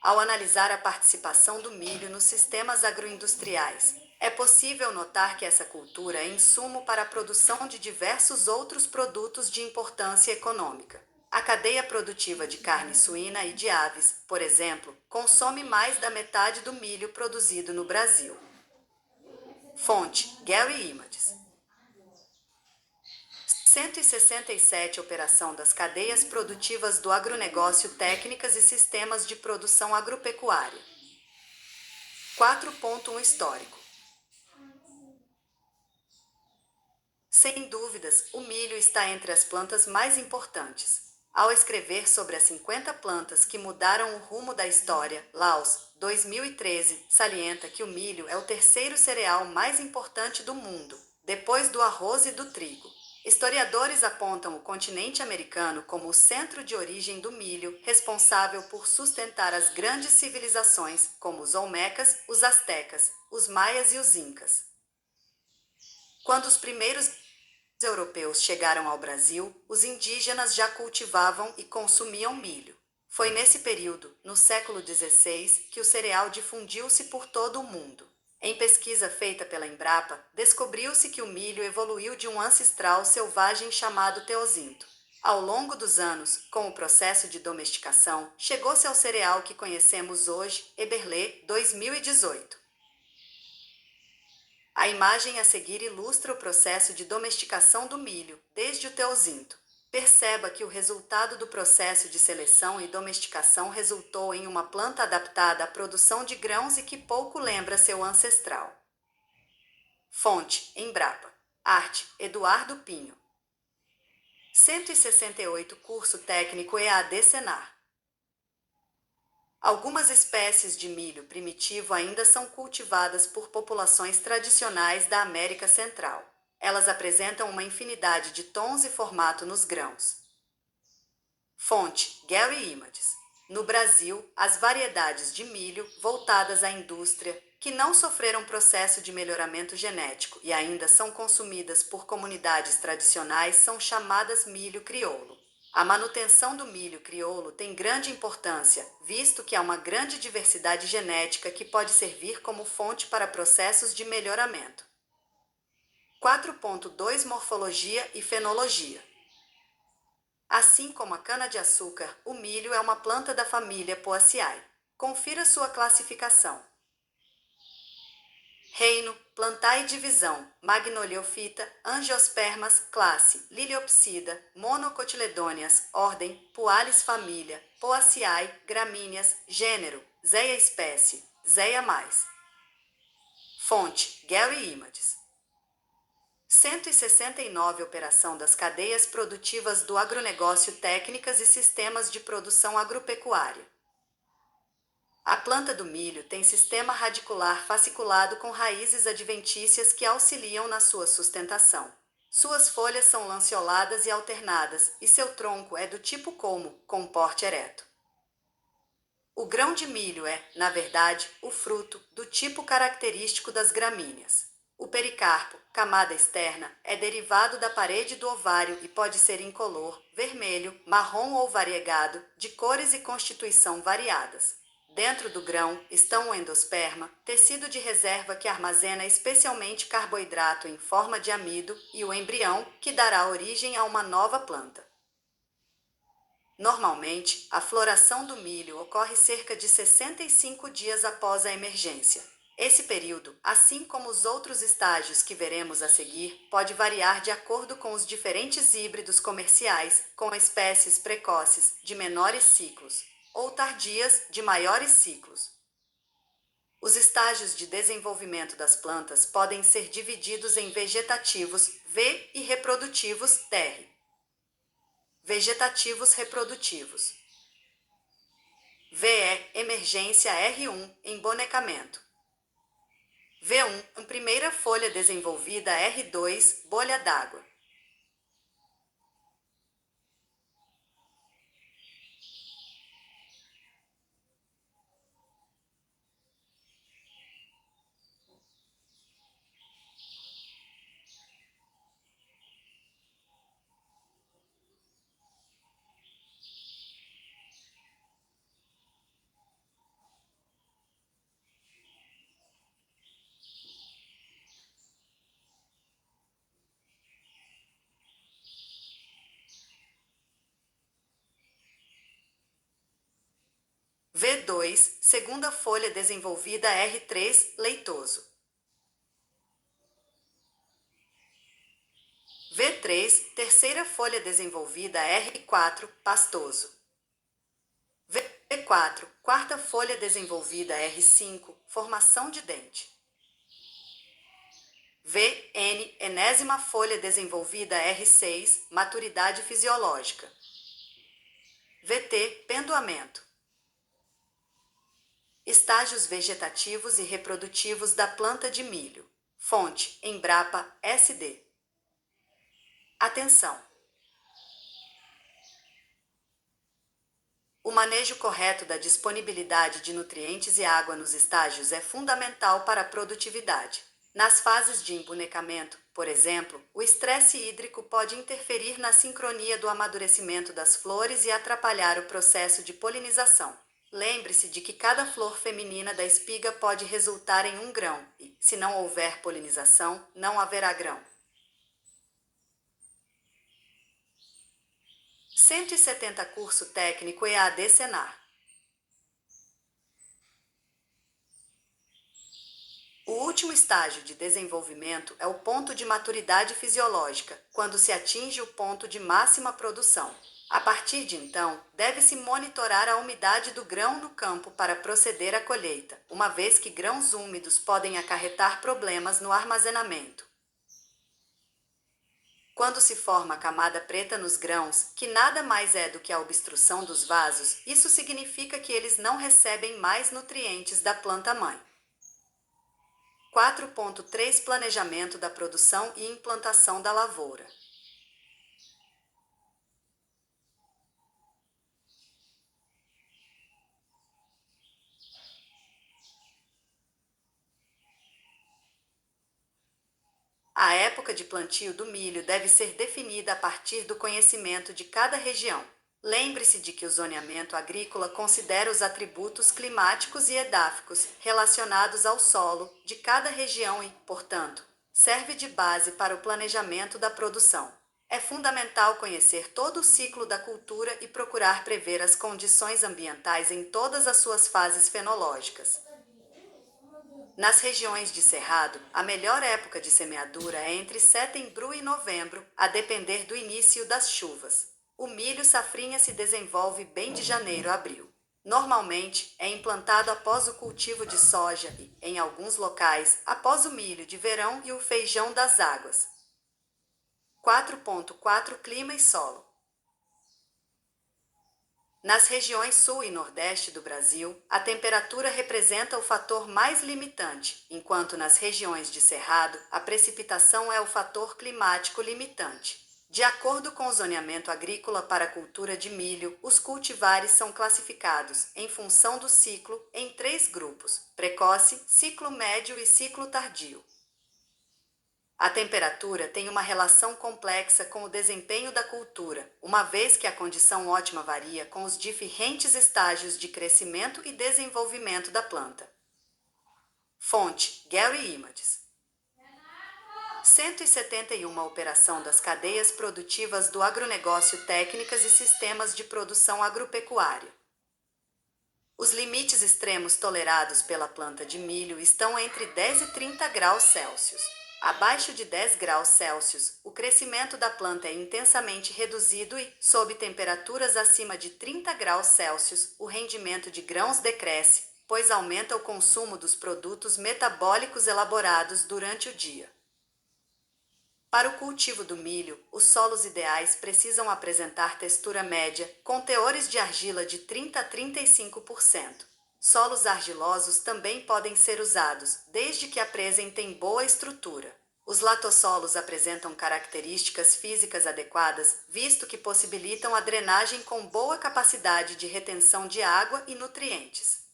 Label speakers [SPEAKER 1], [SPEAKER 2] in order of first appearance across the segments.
[SPEAKER 1] Ao analisar a participação do milho nos sistemas agroindustriais, é possível notar que essa cultura é insumo para a produção de diversos outros produtos de importância econômica. A cadeia produtiva de carne suína e de aves, por exemplo, consome mais da metade do milho produzido no Brasil. Fonte: Getty Images. 167 Operação das cadeias produtivas do agronegócio, técnicas e sistemas de produção agropecuária. 4.1 Histórico. Sem dúvidas, o milho está entre as plantas mais importantes. Ao escrever sobre as 50 plantas que mudaram o rumo da história, Laos, 2013, salienta que o milho é o terceiro cereal mais importante do mundo, depois do arroz e do trigo. Historiadores apontam o continente americano como o centro de origem do milho, responsável por sustentar as grandes civilizações, como os olmecas, os astecas, os maias e os incas. Quando os primeiros europeus chegaram ao Brasil, os indígenas já cultivavam e consumiam milho. Foi nesse período, no século XVI, que o cereal difundiu-se por todo o mundo. Em pesquisa feita pela Embrapa, descobriu-se que o milho evoluiu de um ancestral selvagem chamado teozinto. Ao longo dos anos, com o processo de domesticação, chegou-se ao cereal que conhecemos hoje, Eberle, 2018. A imagem a seguir ilustra o processo de domesticação do milho, desde o teozinto. Perceba que o resultado do processo de seleção e domesticação resultou em uma planta adaptada à produção de grãos e que pouco lembra seu ancestral. Fonte: Embrapa. Arte: Eduardo Pinho. 168 Curso Técnico EAD Senar. Algumas espécies de milho primitivo ainda são cultivadas por populações tradicionais da América Central. Elas apresentam uma infinidade de tons e formato nos grãos. Fonte: Getty Images. No Brasil, as variedades de milho voltadas à indústria, que não sofreram processo de melhoramento genético e ainda são consumidas por comunidades tradicionais, são chamadas milho crioulo. A manutenção do milho crioulo tem grande importância, visto que há uma grande diversidade genética que pode servir como fonte para processos de melhoramento. 4.2 Morfologia e fenologia. Assim como a cana-de-açúcar, o milho é uma planta da família Poaceae. Confira sua classificação. Reino: Plantae divisão: Magnoliophyta, Angiospermas, classe: Liliopsida, Monocotiledôneas, ordem: Poales família, Poaceae, gramíneas, gênero: Zeia espécie, Zeia mais. Fonte: Getty Images. 169 Operação das cadeias produtivas do agronegócio, técnicas e sistemas de produção agropecuária. A planta do milho tem sistema radicular fasciculado com raízes adventícias que auxiliam na sua sustentação. Suas folhas são lanceoladas e alternadas, e seu tronco é do tipo colmo, com porte ereto. O grão de milho é, na verdade, o fruto, do tipo característico das gramíneas. O pericarpo, camada externa, é derivado da parede do ovário e pode ser incolor, vermelho, marrom ou variegado, de cores e constituição variadas. Dentro do grão estão o endosperma, tecido de reserva que armazena especialmente carboidrato em forma de amido, e o embrião, que dará origem a uma nova planta. Normalmente, a floração do milho ocorre cerca de 65 dias após a emergência. Esse período, assim como os outros estágios que veremos a seguir, pode variar de acordo com os diferentes híbridos comerciais, com espécies precoces, de menores ciclos, ou tardias, de maiores ciclos. Os estágios de desenvolvimento das plantas podem ser divididos em vegetativos, V, e reprodutivos, TR. Vegetativos reprodutivos. VE, emergência R1, embonecamento. V1, primeira folha desenvolvida R2, bolha d'água. V2, segunda folha desenvolvida R3, leitoso. V3, terceira folha desenvolvida R4, pastoso. V4, quarta folha desenvolvida R5, formação de dente. VN, enésima folha desenvolvida R6, maturidade fisiológica. VT, pendoamento. Estágios vegetativos e reprodutivos da planta de milho. Fonte, Embrapa, SD. Atenção! O manejo correto da disponibilidade de nutrientes e água nos estágios é fundamental para a produtividade. Nas fases de embunecamento, por exemplo, o estresse hídrico pode interferir na sincronia do amadurecimento das flores e atrapalhar o processo de polinização. Lembre-se de que cada flor feminina da espiga pode resultar em um grão e, se não houver polinização, não haverá grão. 170 Curso Técnico EAD Senar. O último estágio de desenvolvimento é o ponto de maturidade fisiológica, quando se atinge o ponto de máxima produção. A partir de então, deve-se monitorar a umidade do grão no campo para proceder à colheita, uma vez que grãos úmidos podem acarretar problemas no armazenamento. Quando se forma a camada preta nos grãos, que nada mais é do que a obstrução dos vasos, isso significa que eles não recebem mais nutrientes da planta-mãe. 4.3 Planejamento da produção e implantação da lavoura. A época de plantio do milho deve ser definida a partir do conhecimento de cada região. Lembre-se de que o zoneamento agrícola considera os atributos climáticos e edáficos relacionados ao solo de cada região e, portanto, serve de base para o planejamento da produção. É fundamental conhecer todo o ciclo da cultura e procurar prever as condições ambientais em todas as suas fases fenológicas. Nas regiões de cerrado, a melhor época de semeadura é entre setembro e novembro, a depender do início das chuvas. O milho safrinha se desenvolve bem de janeiro a abril. Normalmente, é implantado após o cultivo de soja e, em alguns locais, após o milho de verão e o feijão das águas. 4.4 Clima e solo. Nas regiões sul e nordeste do Brasil, a temperatura representa o fator mais limitante, enquanto nas regiões de cerrado, a precipitação é o fator climático limitante. De acordo com o zoneamento agrícola para a cultura de milho, os cultivares são classificados, em função do ciclo, em 3 grupos: precoce, ciclo médio e ciclo tardio. A temperatura tem uma relação complexa com o desempenho da cultura, uma vez que a condição ótima varia com os diferentes estágios de crescimento e desenvolvimento da planta. Fonte: Getty Images. 171 Operação das cadeias produtivas do agronegócio, técnicas e sistemas de produção agropecuária. Os limites extremos tolerados pela planta de milho estão entre 10 e 30 graus Celsius. Abaixo de 10 graus Celsius, o crescimento da planta é intensamente reduzido e, sob temperaturas acima de 30 graus Celsius, o rendimento de grãos decresce, pois aumenta o consumo dos produtos metabólicos elaborados durante o dia. Para o cultivo do milho, os solos ideais precisam apresentar textura média, com teores de argila de 30 a 35%. Solos argilosos também podem ser usados, desde que apresentem boa estrutura. Os latossolos apresentam características físicas adequadas, visto que possibilitam a drenagem com boa capacidade de retenção de água e nutrientes.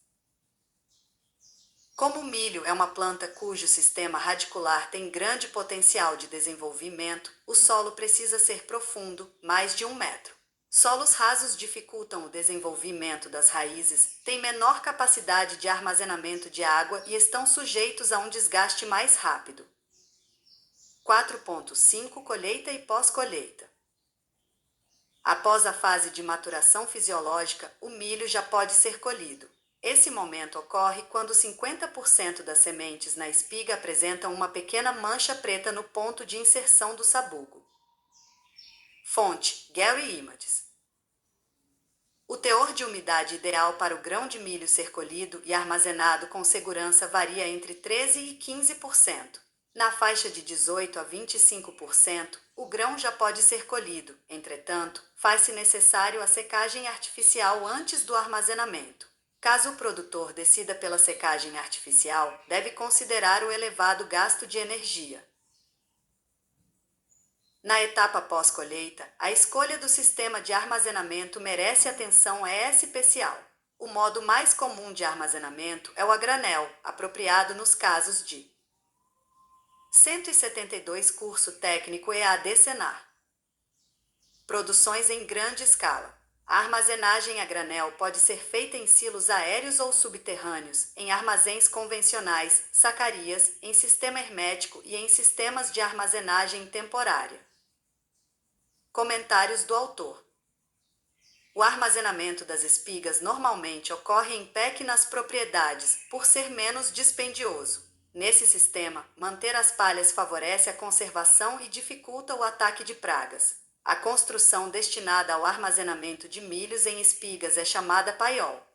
[SPEAKER 1] Como o milho é uma planta cujo sistema radicular tem grande potencial de desenvolvimento, o solo precisa ser profundo, mais de 1 metro. Solos rasos dificultam o desenvolvimento das raízes, têm menor capacidade de armazenamento de água e estão sujeitos a um desgaste mais rápido. 4.5 Colheita e pós-colheita. Após a fase de maturação fisiológica, o milho já pode ser colhido. Esse momento ocorre quando 50% das sementes na espiga apresentam uma pequena mancha preta no ponto de inserção do sabugo. Fonte: Getty Images. O teor de umidade ideal para o grão de milho ser colhido e armazenado com segurança varia entre 13% e 15%. Na faixa de 18% a 25%, o grão já pode ser colhido, entretanto, faz-se necessário a secagem artificial antes do armazenamento. Caso o produtor decida pela secagem artificial, deve considerar o elevado gasto de energia. Na etapa pós-colheita, a escolha do sistema de armazenamento merece atenção especial. O modo mais comum de armazenamento é o a granel, apropriado nos casos de 172 Curso Técnico EAD Senar. Produções em grande escala. A armazenagem a granel pode ser feita em silos aéreos ou subterrâneos, em armazéns convencionais, sacarias, em sistema hermético e em sistemas de armazenagem temporária. Comentários do autor. O armazenamento das espigas normalmente ocorre em PEC nas propriedades, por ser menos dispendioso. Nesse sistema, manter as palhas favorece a conservação e dificulta o ataque de pragas. A construção destinada ao armazenamento de milhos em espigas é chamada paiol.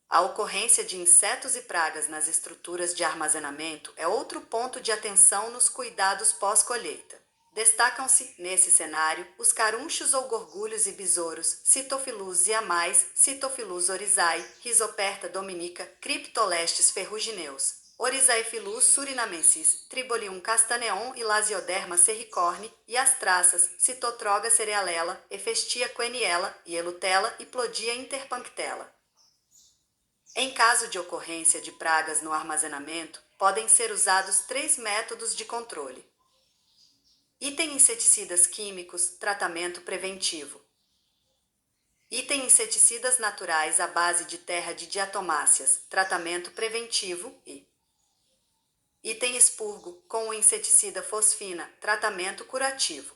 [SPEAKER 1] A ocorrência de insetos e pragas nas estruturas de armazenamento é outro ponto de atenção nos cuidados pós-colheita. Destacam-se, nesse cenário, os carunchos ou gorgulhos e besouros, Cytophilus ziamais, Cytophilus oryzae, Rhizoperta dominica, Cryptolestes ferrugineus, Oryzaephilus surinamensis, Tribolium castaneon e Lasioderma serricorne, e as traças, Citotroga cerealela, Hephaestia queniella, Ielutella e Plodia interpunctella. Em caso de ocorrência de pragas no armazenamento, podem ser usados 3 métodos de controle. Item inseticidas químicos, tratamento preventivo. Item inseticidas naturais à base de terra de diatomáceas, tratamento preventivo e item expurgo, com o inseticida fosfina, tratamento curativo.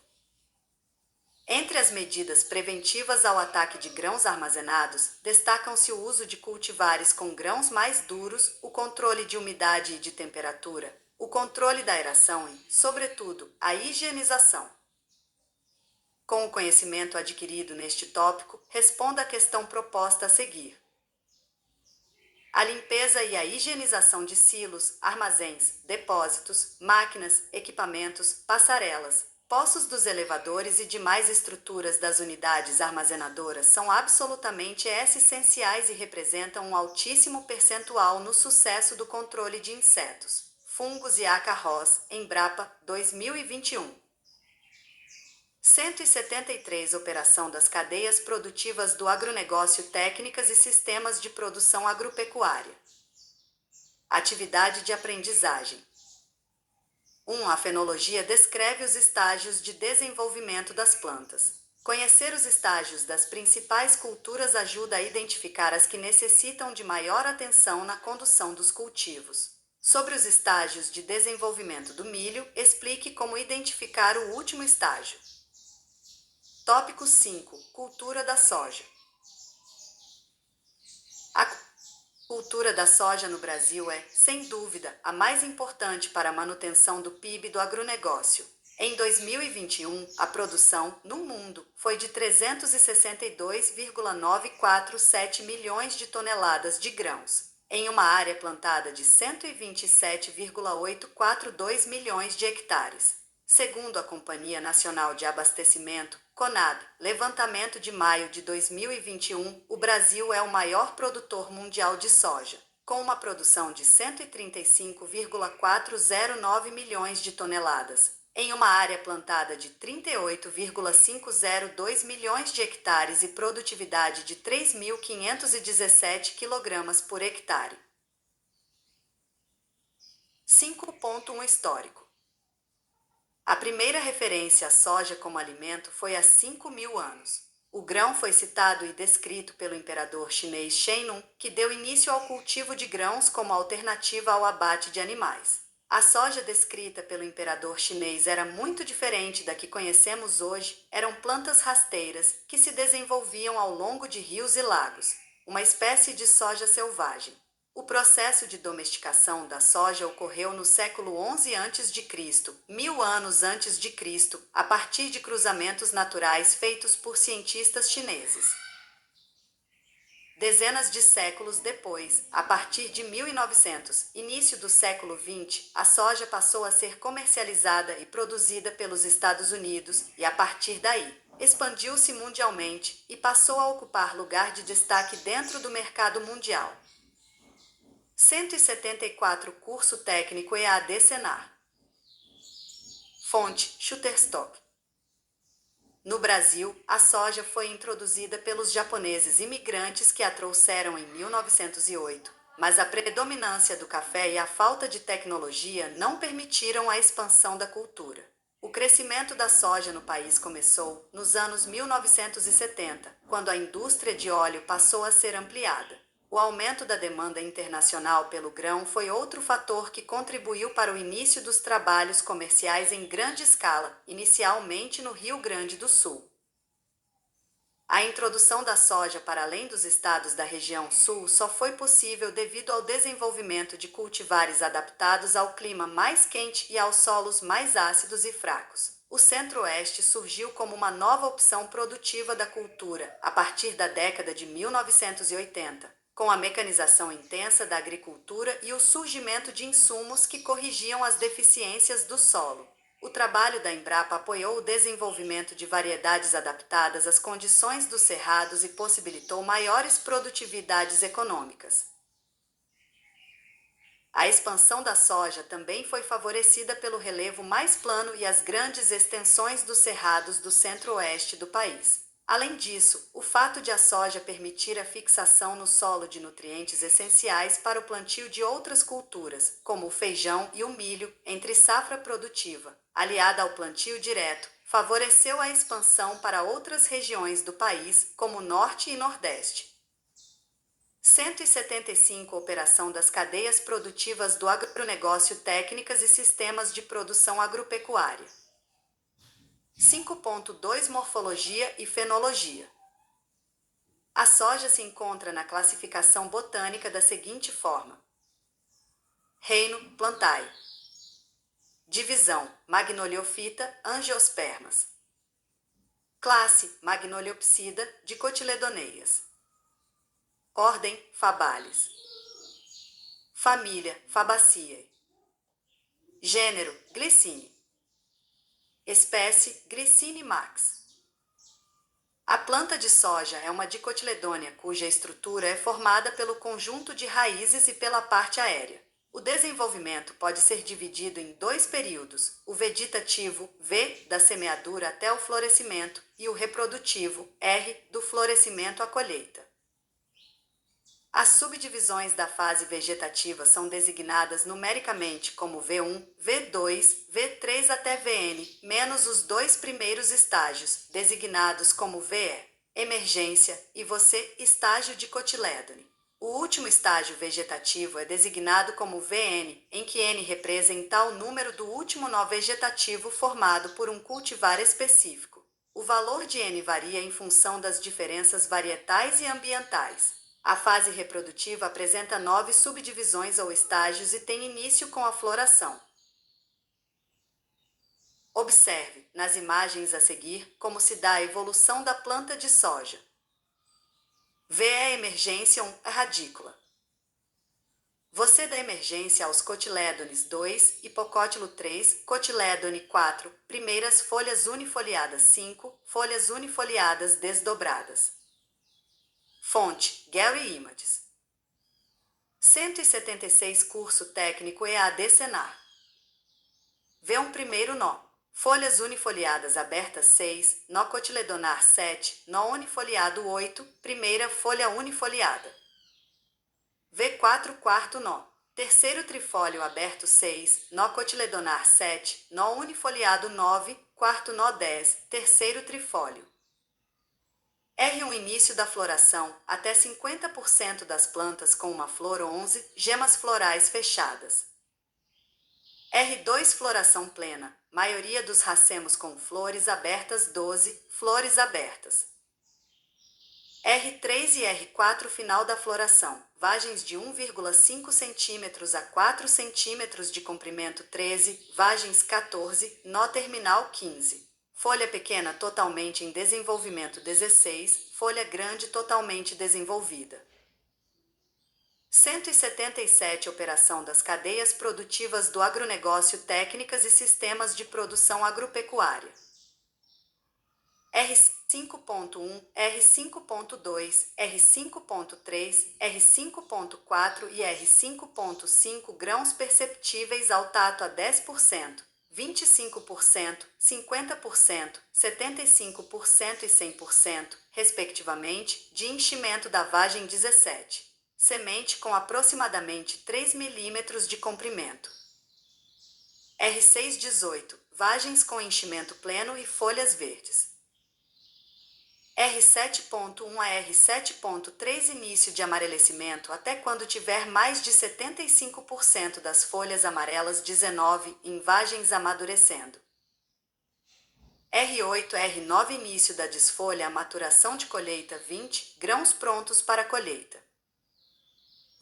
[SPEAKER 1] Entre as medidas preventivas ao ataque de grãos armazenados, destacam-se o uso de cultivares com grãos mais duros, o controle de umidade e de temperatura, o controle da aeração e, sobretudo, a higienização. Com o conhecimento adquirido neste tópico, responda à questão proposta a seguir. A limpeza e a higienização de silos, armazéns, depósitos, máquinas, equipamentos, passarelas, poços dos elevadores e demais estruturas das unidades armazenadoras são absolutamente essenciais e representam um altíssimo percentual no sucesso do controle de insetos, fungos e ácaros, Embrapa, 2021. 173 Operação das cadeias produtivas do agronegócio, técnicas e sistemas de produção agropecuária. Atividade de aprendizagem. 1. A fenologia descreve os estágios de desenvolvimento das plantas. Conhecer os estágios das principais culturas ajuda a identificar as que necessitam de maior atenção na condução dos cultivos. Sobre os estágios de desenvolvimento do milho, explique como identificar o último estágio. Tópico 5. Cultura da soja. A cultura da soja no Brasil é, sem dúvida, a mais importante para a manutenção do PIB do agronegócio. Em 2021, a produção, no mundo, foi de 362,947 milhões de toneladas de grãos, em uma área plantada de 127,842 milhões de hectares. Segundo a Companhia Nacional de Abastecimento, CONAB, levantamento de maio de 2021, o Brasil é o maior produtor mundial de soja, com uma produção de 135,409 milhões de toneladas, em uma área plantada de 38,502 milhões de hectares e produtividade de 3.517 kg por hectare. 5.1 Histórico. A primeira referência à soja como alimento foi há 5.000 anos. O grão foi citado e descrito pelo imperador chinês Shennong, que deu início ao cultivo de grãos como alternativa ao abate de animais. A soja descrita pelo imperador chinês era muito diferente da que conhecemos hoje, eram plantas rasteiras, que se desenvolviam ao longo de rios e lagos. uma espécie de soja selvagem. O processo de domesticação da soja ocorreu no século XI a.C., 1000 anos antes de Cristo, a partir de cruzamentos naturais feitos por cientistas chineses. Dezenas de séculos depois, a partir de 1900, início do século XX, a soja passou a ser comercializada e produzida pelos Estados Unidos e, a partir daí, expandiu-se mundialmente e passou a ocupar lugar de destaque dentro do mercado mundial. 174 Curso Técnico EAD Senar. Fonte: Shutterstock. No Brasil, a soja foi introduzida pelos japoneses imigrantes que a trouxeram em 1908, mas a predominância do café e a falta de tecnologia não permitiram a expansão da cultura. O crescimento da soja no país começou nos anos 1970, quando a indústria de óleo passou a ser ampliada. O aumento da demanda internacional pelo grão foi outro fator que contribuiu para o início dos trabalhos comerciais em grande escala, inicialmente no Rio Grande do Sul. A introdução da soja para além dos estados da região sul só foi possível devido ao desenvolvimento de cultivares adaptados ao clima mais quente e aos solos mais ácidos e fracos. O Centro-Oeste surgiu como uma nova opção produtiva da cultura a partir da década de 1980. Com a mecanização intensa da agricultura e o surgimento de insumos que corrigiam as deficiências do solo. O trabalho da Embrapa apoiou o desenvolvimento de variedades adaptadas às condições dos cerrados e possibilitou maiores produtividades econômicas. A expansão da soja também foi favorecida pelo relevo mais plano e as grandes extensões dos cerrados do centro-oeste do país. Além disso, o fato de a soja permitir a fixação no solo de nutrientes essenciais para o plantio de outras culturas, como o feijão e o milho, entre safra produtiva, aliada ao plantio direto, favoreceu a expansão para outras regiões do país, como o Norte e Nordeste. 175 Operação das cadeias produtivas do agronegócio, técnicas e sistemas de produção agropecuária. 5.2 Morfologia e fenologia. A soja se encontra na classificação botânica da seguinte forma: Reino: Plantae. Divisão: Magnoliophyta, Angiospermas. Classe: Magnoliopsida, dicotiledoneias. Ordem: Fabales. Família: Fabaceae. Gênero: Glycine. Espécie: Glycine max. A planta de soja é uma dicotiledônea cuja estrutura é formada pelo conjunto de raízes e pela parte aérea. O desenvolvimento pode ser dividido em dois períodos: o vegetativo, V, da semeadura até o florescimento, e o reprodutivo, R, do florescimento à colheita. As subdivisões da fase vegetativa são designadas numericamente como V1, V2, V3 até Vn, menos os dois primeiros estágios, designados como VE, emergência, e você, estágio de cotilédone. O último estágio vegetativo é designado como Vn, em que N representa o número do último nó vegetativo formado por um cultivar específico. O valor de N varia em função das diferenças varietais e ambientais. A fase reprodutiva apresenta 9 subdivisões ou estágios e tem início com a floração. Observe, nas imagens a seguir, como se dá a evolução da planta de soja. V é emergência 1, radícula. Você dá emergência aos cotilédones 2, hipocótilo 3, cotilédone 4, primeiras folhas unifoliadas 5, folhas unifoliadas desdobradas. Fonte: Getty Images. 176 Curso Técnico EAD Senar. V1 primeiro nó. Folhas unifoliadas abertas 6, nó cotiledonar 7, nó unifoliado 8, primeira folha unifoliada. V4 quarto nó. Terceiro trifólio aberto 6, nó cotiledonar 7, nó unifoliado 9, quarto nó 10, terceiro trifólio. R1 início da floração, até 50% das plantas com uma flor 11, gemas florais fechadas. R2 floração plena, maioria dos racemos com flores abertas 12, flores abertas. R3 e R4 final da floração. Vagens de 1,5 cm a 4 cm de comprimento 13, vagens 14, nó terminal 15. Folha pequena totalmente em desenvolvimento 16, folha grande totalmente desenvolvida. 177 Operação das cadeias produtivas do agronegócio, técnicas e sistemas de produção agropecuária. R5.1, R5.2, R5.3, R5.4 e R5.5 grãos perceptíveis ao tato a 10%, 25%, 50%, 75% e 100%, respectivamente, de enchimento da vagem 17. Semente com aproximadamente 3 milímetros de comprimento. R618, vagens com enchimento pleno e folhas verdes. R7.1 a R7.3 início de amarelecimento até quando tiver mais de 75% das folhas amarelas 19 em vagens amadurecendo. R8 R9 início da desfolha a maturação de colheita 20 grãos prontos para colheita.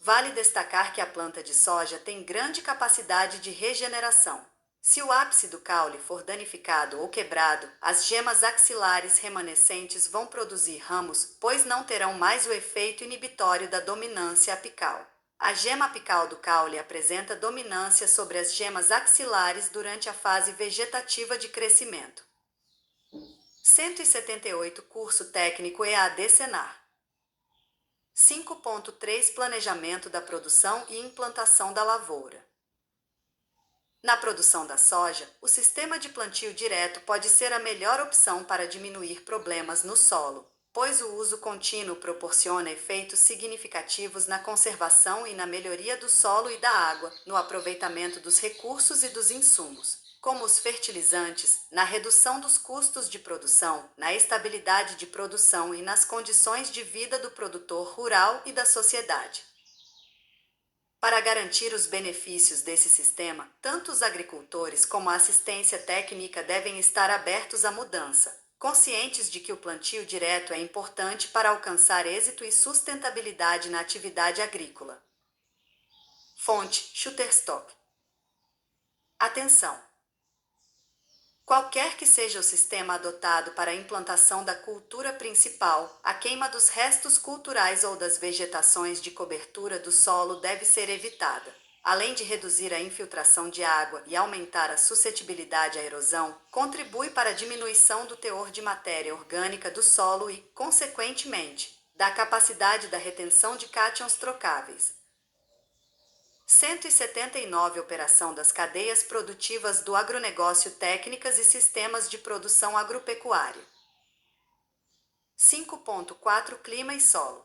[SPEAKER 1] Vale destacar que a planta de soja tem grande capacidade de regeneração. Se o ápice do caule for danificado ou quebrado, as gemas axilares remanescentes vão produzir ramos, pois não terão mais o efeito inibitório da dominância apical. A gema apical do caule apresenta dominância sobre as gemas axilares durante a fase vegetativa de crescimento. 178 Curso Técnico EAD Senar. 5.3 Planejamento da produção e implantação da lavoura. Na produção da soja, o sistema de plantio direto pode ser a melhor opção para diminuir problemas no solo, pois o uso contínuo proporciona efeitos significativos na conservação e na melhoria do solo e da água, no aproveitamento dos recursos e dos insumos, como os fertilizantes, na redução dos custos de produção, na estabilidade de produção e nas condições de vida do produtor rural e da sociedade. Para garantir os benefícios desse sistema, tanto os agricultores como a assistência técnica devem estar abertos à mudança, conscientes de que o plantio direto é importante para alcançar êxito e sustentabilidade na atividade agrícola. Fonte: Shutterstock. Atenção! Qualquer que seja o sistema adotado para a implantação da cultura principal, a queima dos restos culturais ou das vegetações de cobertura do solo deve ser evitada. Além de reduzir a infiltração de água e aumentar a suscetibilidade à erosão, contribui para a diminuição do teor de matéria orgânica do solo e, consequentemente, da capacidade da retenção de cátions trocáveis. 179 Operação das cadeias produtivas do agronegócio, técnicas e sistemas de produção agropecuária. 5.4 Clima e solo.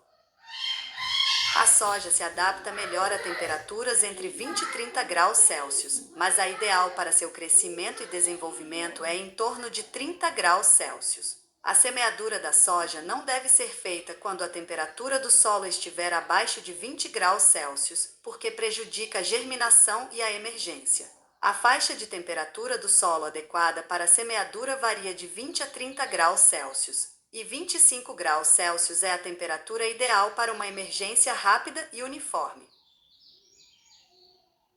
[SPEAKER 1] A soja se adapta melhor a temperaturas entre 20 e 30 graus Celsius, mas a ideal para seu crescimento e desenvolvimento é em torno de 30 graus Celsius. A semeadura da soja não deve ser feita quando a temperatura do solo estiver abaixo de 20 graus Celsius, porque prejudica a germinação e a emergência. A faixa de temperatura do solo adequada para a semeadura varia de 20 a 30 graus Celsius, e 25 graus Celsius é a temperatura ideal para uma emergência rápida e uniforme.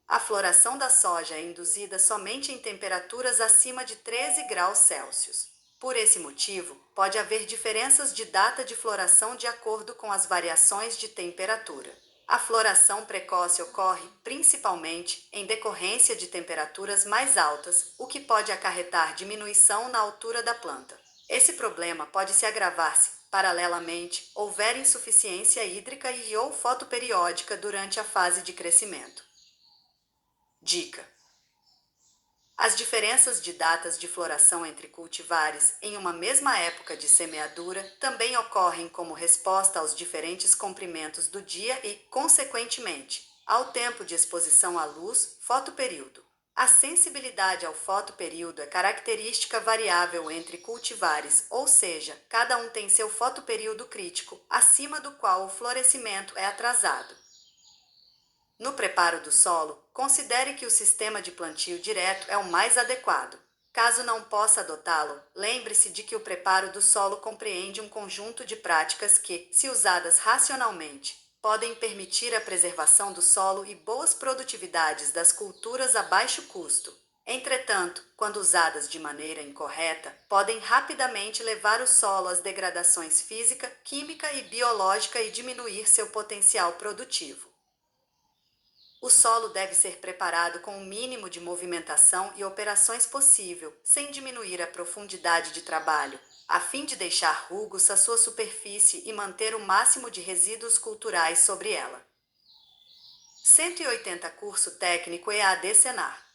[SPEAKER 1] A floração da soja é induzida somente em temperaturas acima de 13 graus Celsius. Por esse motivo, pode haver diferenças de data de floração de acordo com as variações de temperatura. A floração precoce ocorre, principalmente, em decorrência de temperaturas mais altas, o que pode acarretar diminuição na altura da planta. Esse problema pode se agravar se, paralelamente, houver insuficiência hídrica e/ou fotoperiódica durante a fase de crescimento. Dica: as diferenças de datas de floração entre cultivares em uma mesma época de semeadura também ocorrem como resposta aos diferentes comprimentos do dia e, consequentemente, ao tempo de exposição à luz, fotoperíodo. A sensibilidade ao fotoperíodo é característica variável entre cultivares, ou seja, cada um tem seu fotoperíodo crítico, acima do qual o florescimento é atrasado. No preparo do solo, considere que o sistema de plantio direto é o mais adequado. Caso não possa adotá-lo, lembre-se de que o preparo do solo compreende um conjunto de práticas que, se usadas racionalmente, podem permitir a preservação do solo e boas produtividades das culturas a baixo custo. Entretanto, quando usadas de maneira incorreta, podem rapidamente levar o solo às degradações física, química e biológica e diminuir seu potencial produtivo. O solo deve ser preparado com o mínimo de movimentação e operações possível, sem diminuir a profundidade de trabalho, a fim de deixar rugos à sua superfície e manter o máximo de resíduos culturais sobre ela. 180 Curso Técnico EAD Senar.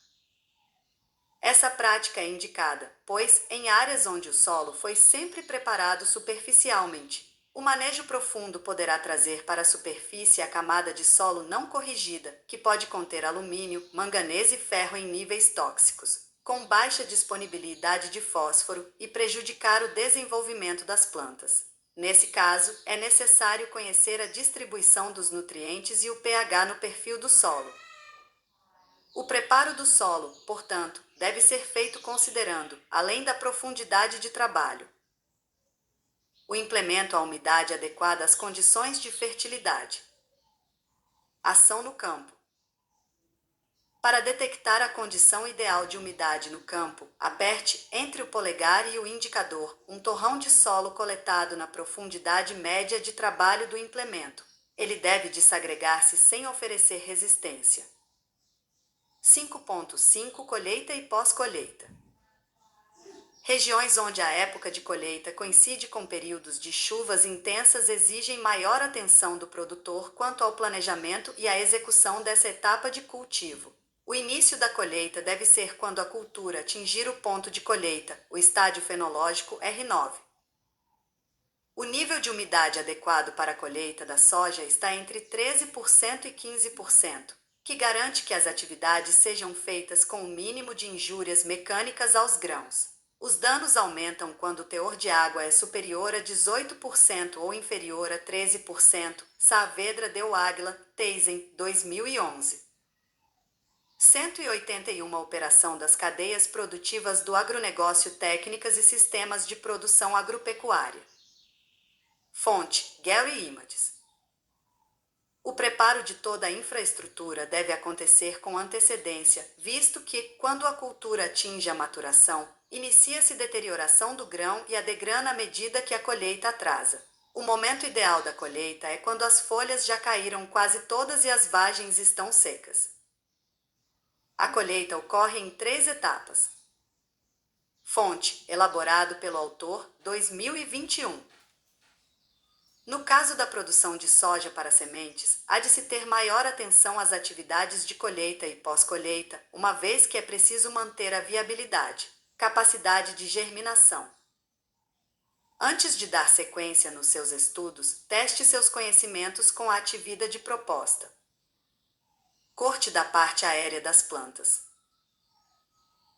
[SPEAKER 1] Essa prática é indicada, pois, em áreas onde o solo foi sempre preparado superficialmente, o manejo profundo poderá trazer para a superfície a camada de solo não corrigida, que pode conter alumínio, manganês e ferro em níveis tóxicos, com baixa disponibilidade de fósforo e prejudicar o desenvolvimento das plantas. Nesse caso, é necessário conhecer a distribuição dos nutrientes e o pH no perfil do solo. O preparo do solo, portanto, deve ser feito considerando, além da profundidade de trabalho, o implemento à umidade adequada às condições de fertilidade. Ação no campo. Para detectar a condição ideal de umidade no campo, aperte, entre o polegar e o indicador, um torrão de solo coletado na profundidade média de trabalho do implemento. Ele deve desagregar-se sem oferecer resistência. 5.5 Colheita e pós-colheita. Regiões onde a época de colheita coincide com períodos de chuvas intensas exigem maior atenção do produtor quanto ao planejamento e à execução dessa etapa de cultivo. O início da colheita deve ser quando a cultura atingir o ponto de colheita, o estádio fenológico R9. O nível de umidade adequado para a colheita da soja está entre 13% e 15%, que garante que as atividades sejam feitas com o mínimo de injúrias mecânicas aos grãos. Os danos aumentam quando o teor de água é superior a 18% ou inferior a 13%. Saavedra deu Águila, Teisen, 2011. 181 Operação das cadeias produtivas do agronegócio, técnicas e sistemas de produção agropecuária. Fonte: Gary Images. O preparo de toda a infraestrutura deve acontecer com antecedência, visto que, quando a cultura atinge a maturação, inicia-se deterioração do grão e a degrana à medida que a colheita atrasa. O momento ideal da colheita é quando as folhas já caíram quase todas e as vagens estão secas. A colheita ocorre em 3 etapas. Fonte: elaborado pelo autor, 2021. No caso da produção de soja para sementes, há de se ter maior atenção às atividades de colheita e pós-colheita, uma vez que é preciso manter a viabilidade, capacidade de germinação. Antes de dar sequência nos seus estudos, teste seus conhecimentos com a atividade proposta. Corte da parte aérea das plantas.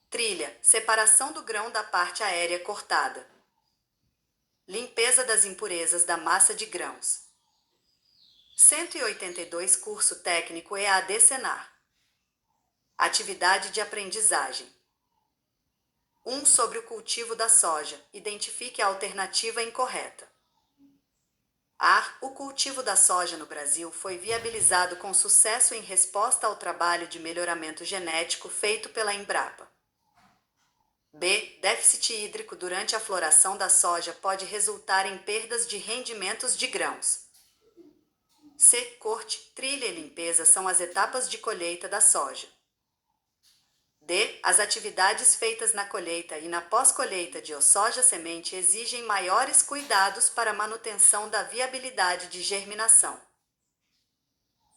[SPEAKER 1] Trilha: separação do grão da parte aérea cortada. Limpeza das impurezas da massa de grãos. 182 Curso Técnico EAD Senar. Atividade de aprendizagem. 1 Sobre o cultivo da soja. Identifique a alternativa incorreta. A. O cultivo da soja no Brasil foi viabilizado com sucesso em resposta ao trabalho de melhoramento genético feito pela Embrapa. B. Déficit hídrico durante a floração da soja pode resultar em perdas de rendimentos de grãos. C. Corte, trilha e limpeza são as etapas de colheita da soja. D. As atividades feitas na colheita e na pós-colheita de soja semente exigem maiores cuidados para a manutenção da viabilidade de germinação.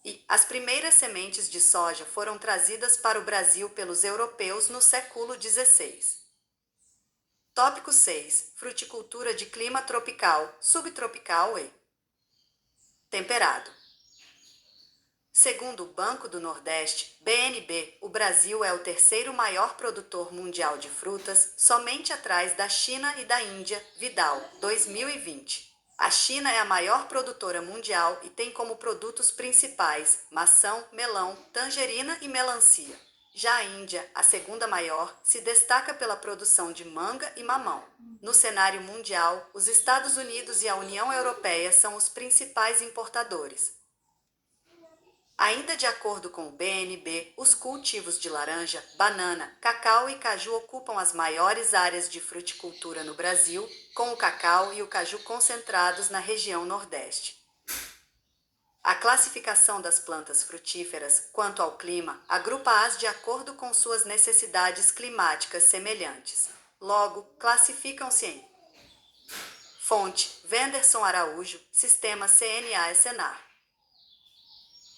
[SPEAKER 1] E as primeiras sementes de soja foram trazidas para o Brasil pelos europeus no século XVI. Tópico 6. Fruticultura de clima tropical, subtropical e temperado. Segundo o Banco do Nordeste, BNB, o Brasil é o terceiro maior produtor mundial de frutas, somente atrás da China e da Índia. Vidal, 2020. A China é a maior produtora mundial e tem como produtos principais maçã, melão, tangerina e melancia. Já a Índia, a segunda maior, se destaca pela produção de manga e mamão. No cenário mundial, os Estados Unidos e a União Europeia são os principais importadores. Ainda de acordo com o BNB, os cultivos de laranja, banana, cacau e caju ocupam as maiores áreas de fruticultura no Brasil, com o cacau e o caju concentrados na região Nordeste. A classificação das plantas frutíferas, quanto ao clima, agrupa-as de acordo com suas necessidades climáticas semelhantes. Logo, classificam-se em fonte, Wenderson Araújo, Sistema CNA-Senar.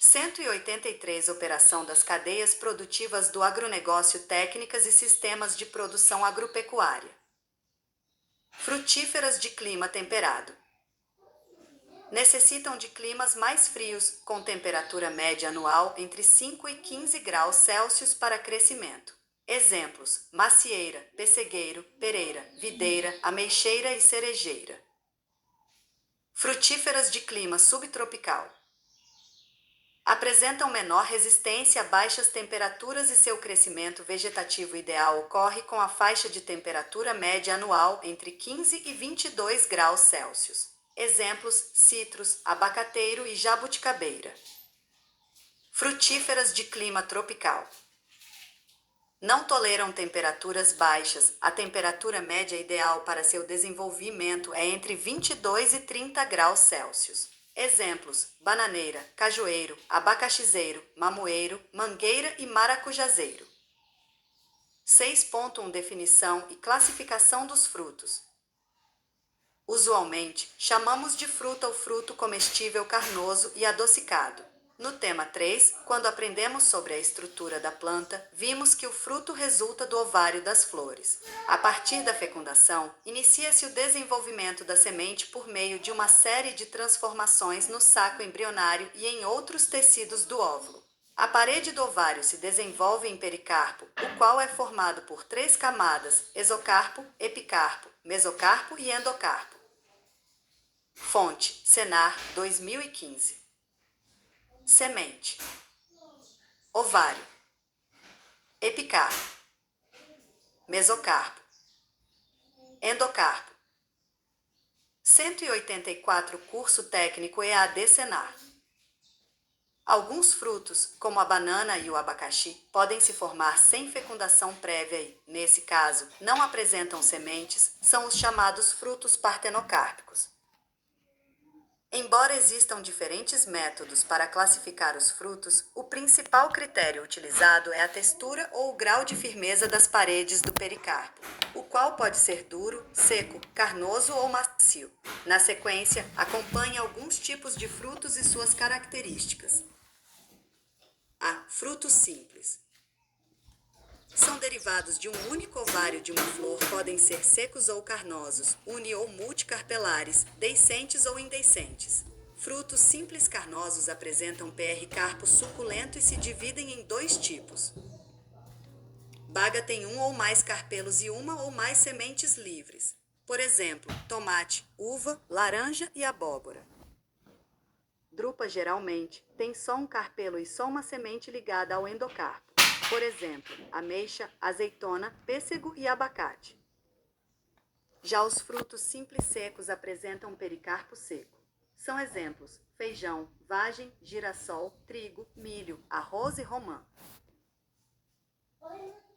[SPEAKER 1] 183 Operação das cadeias produtivas do agronegócio, técnicas e sistemas de produção agropecuária. Frutíferas de clima temperado. Necessitam de climas mais frios, com temperatura média anual entre 5 e 15 graus Celsius para crescimento. Exemplos: macieira, pessegueiro, pereira, videira, ameixeira e cerejeira. Frutíferas de clima subtropical. Apresentam menor resistência a baixas temperaturas e seu crescimento vegetativo ideal ocorre com a faixa de temperatura média anual entre 15 e 22 graus Celsius. Exemplos: citros, abacateiro e jabuticabeira. Frutíferas de clima tropical. Não toleram temperaturas baixas. A temperatura média ideal para seu desenvolvimento é entre 22 e 30 graus Celsius. Exemplos: bananeira, cajueiro, abacaxizeiro, mamoeiro, mangueira e maracujazeiro. 6.1 Definição e classificação dos frutos. Usualmente, chamamos de fruta o fruto comestível carnoso e adocicado. No tema 3, quando aprendemos sobre a estrutura da planta, vimos que o fruto resulta do ovário das flores. A partir da fecundação, inicia-se o desenvolvimento da semente por meio de uma série de transformações no saco embrionário e em outros tecidos do óvulo. A parede do ovário se desenvolve em pericarpo, o qual é formado por 3 camadas: exocarpo, epicarpo, mesocarpo e endocarpo. Fonte: Senar, 2015. Semente. Ovário. Epicarpo. Mesocarpo. Endocarpo. 184 Curso Técnico EAD Senar. Alguns frutos, como a banana e o abacaxi, podem se formar sem fecundação prévia e, nesse caso, não apresentam sementes, são os chamados frutos partenocárpicos. Embora existam diferentes métodos para classificar os frutos, o principal critério utilizado é a textura ou o grau de firmeza das paredes do pericarpo, o qual pode ser duro, seco, carnoso ou macio. Na sequência, acompanhe alguns tipos de frutos e suas características. A. Frutos simples. São derivados de um único ovário de uma flor, podem ser secos ou carnosos, uni- ou multicarpelares, deiscentes ou indeiscentes. Frutos simples carnosos apresentam pericarpo suculento e se dividem em 2 tipos. Baga tem um ou mais carpelos e uma ou mais sementes livres. Por exemplo, tomate, uva, laranja e abóbora. Drupa geralmente tem só um carpelo e só uma semente ligada ao endocarpo. Por exemplo, ameixa, azeitona, pêssego e abacate. Já os frutos simples secos apresentam pericarpo seco. São exemplos: feijão, vagem, girassol, trigo, milho, arroz e romã.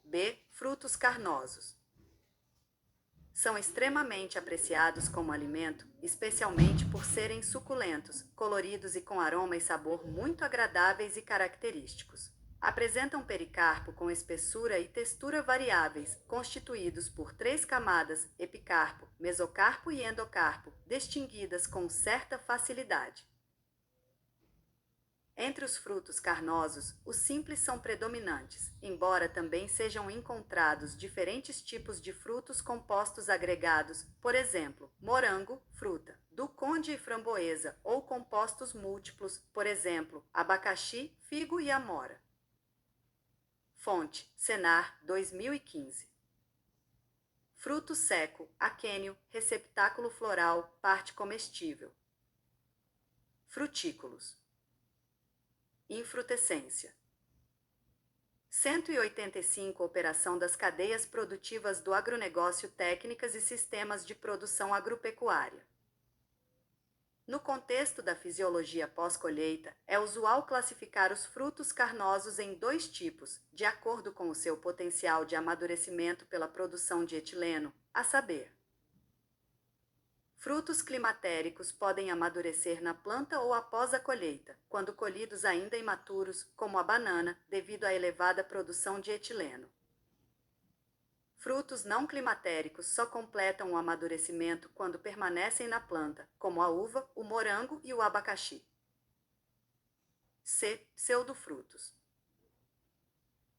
[SPEAKER 1] B. Frutos carnosos. São extremamente apreciados como alimento, especialmente por serem suculentos, coloridos e com aroma e sabor muito agradáveis e característicos. Apresentam pericarpo com espessura e textura variáveis, constituídos por 3 camadas: epicarpo, mesocarpo e endocarpo, distinguidas com certa facilidade. Entre os frutos carnosos, os simples são predominantes, embora também sejam encontrados diferentes tipos de frutos compostos agregados, por exemplo, morango, fruta do conde e framboesa, ou compostos múltiplos, por exemplo, abacaxi, figo e amora. Fonte: Senar, 2015. Fruto seco, aquênio, receptáculo floral, parte comestível. Frutículos. Infrutescência. 185 Operação das cadeias produtivas do agronegócio, técnicas e sistemas de produção agropecuária. No contexto da fisiologia pós-colheita, é usual classificar os frutos carnosos em dois tipos, de acordo com o seu potencial de amadurecimento pela produção de etileno, a saber, frutos climatéricos podem amadurecer na planta ou após a colheita, quando colhidos ainda imaturos, como a banana, devido à elevada produção de etileno. Frutos não climatéricos só completam o amadurecimento quando permanecem na planta, como a uva, o morango e o abacaxi. C. Pseudofrutos.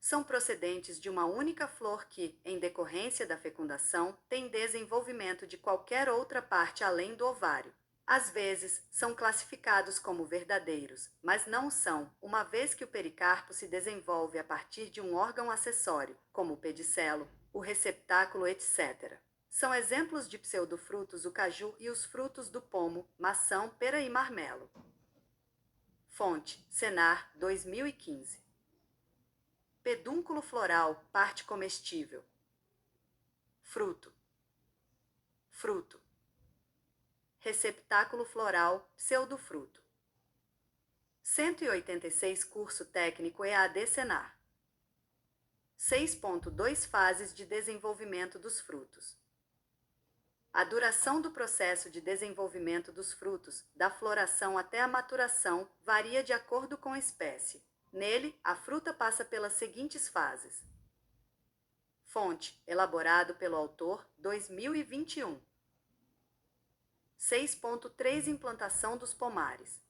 [SPEAKER 1] São procedentes de uma única flor que, em decorrência da fecundação, tem desenvolvimento de qualquer outra parte além do ovário. Às vezes, são classificados como verdadeiros, mas não são, uma vez que o pericarpo se desenvolve a partir de um órgão acessório, como o pedicelo, o receptáculo, etc. São exemplos de pseudofrutos o caju e os frutos do pomo, maçã, pera e marmelo. Fonte: Senar, 2015. Pedúnculo floral, parte comestível. Fruto. Fruto. Receptáculo floral, pseudofruto. 186 Curso Técnico EAD Senar. 6.2 Fases de desenvolvimento dos frutos. A duração do processo de desenvolvimento dos frutos, da floração até a maturação, varia de acordo com a espécie. Nele, a fruta passa pelas seguintes fases. Fonte: elaborado pelo autor, 2021. 6.3 Implantação dos pomares.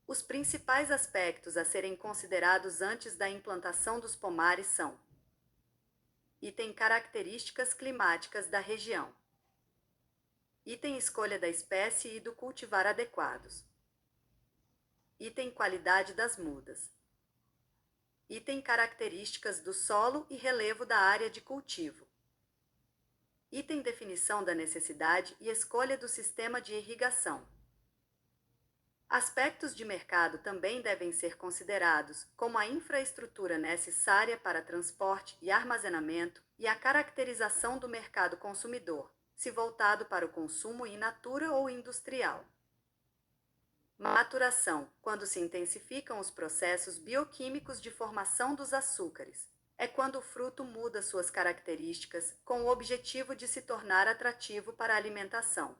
[SPEAKER 1] Os principais aspectos a serem considerados antes da implantação dos pomares são: item características climáticas da região, item escolha da espécie e do cultivar adequados, item qualidade das mudas, item características do solo e relevo da área de cultivo, item definição da necessidade e escolha do sistema de irrigação. Aspectos de mercado também devem ser considerados, como a infraestrutura necessária para transporte e armazenamento e a caracterização do mercado consumidor, se voltado para o consumo in natura ou industrial. Maturação, quando se intensificam os processos bioquímicos de formação dos açúcares. É quando o fruto muda suas características, com o objetivo de se tornar atrativo para a alimentação.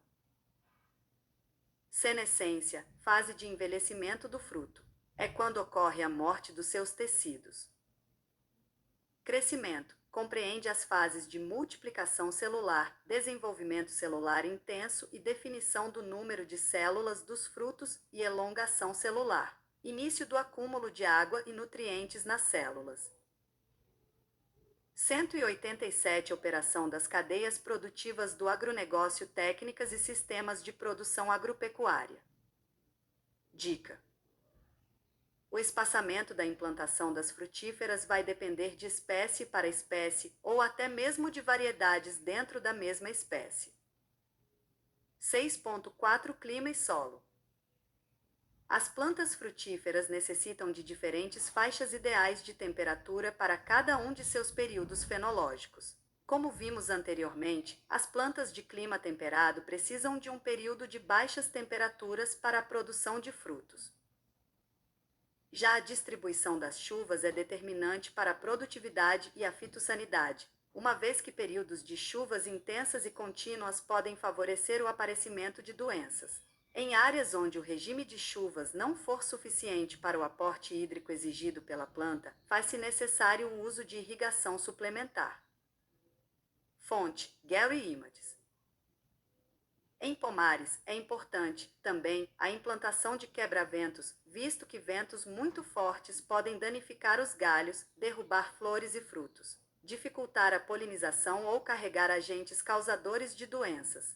[SPEAKER 1] Senescência, fase de envelhecimento do fruto. É quando ocorre a morte dos seus tecidos. Crescimento, compreende as fases de multiplicação celular, desenvolvimento celular intenso e definição do número de células dos frutos e elongação celular. Início do acúmulo de água e nutrientes nas células. 187 Operação das cadeias produtivas do agronegócio, técnicas e sistemas de produção agropecuária. Dica: o espaçamento da implantação das frutíferas vai depender de espécie para espécie ou até mesmo de variedades dentro da mesma espécie. 6.4 Clima e solo. As plantas frutíferas necessitam de diferentes faixas ideais de temperatura para cada um de seus períodos fenológicos. Como vimos anteriormente, as plantas de clima temperado precisam de um período de baixas temperaturas para a produção de frutos. Já a distribuição das chuvas é determinante para a produtividade e a fitossanidade, uma vez que períodos de chuvas intensas e contínuas podem favorecer o aparecimento de doenças. Em áreas onde o regime de chuvas não for suficiente para o aporte hídrico exigido pela planta, faz-se necessário o uso de irrigação suplementar. Fonte: Gary Images. Em pomares, é importante, também, a implantação de quebra-ventos, visto que ventos muito fortes podem danificar os galhos, derrubar flores e frutos, dificultar a polinização ou carregar agentes causadores de doenças.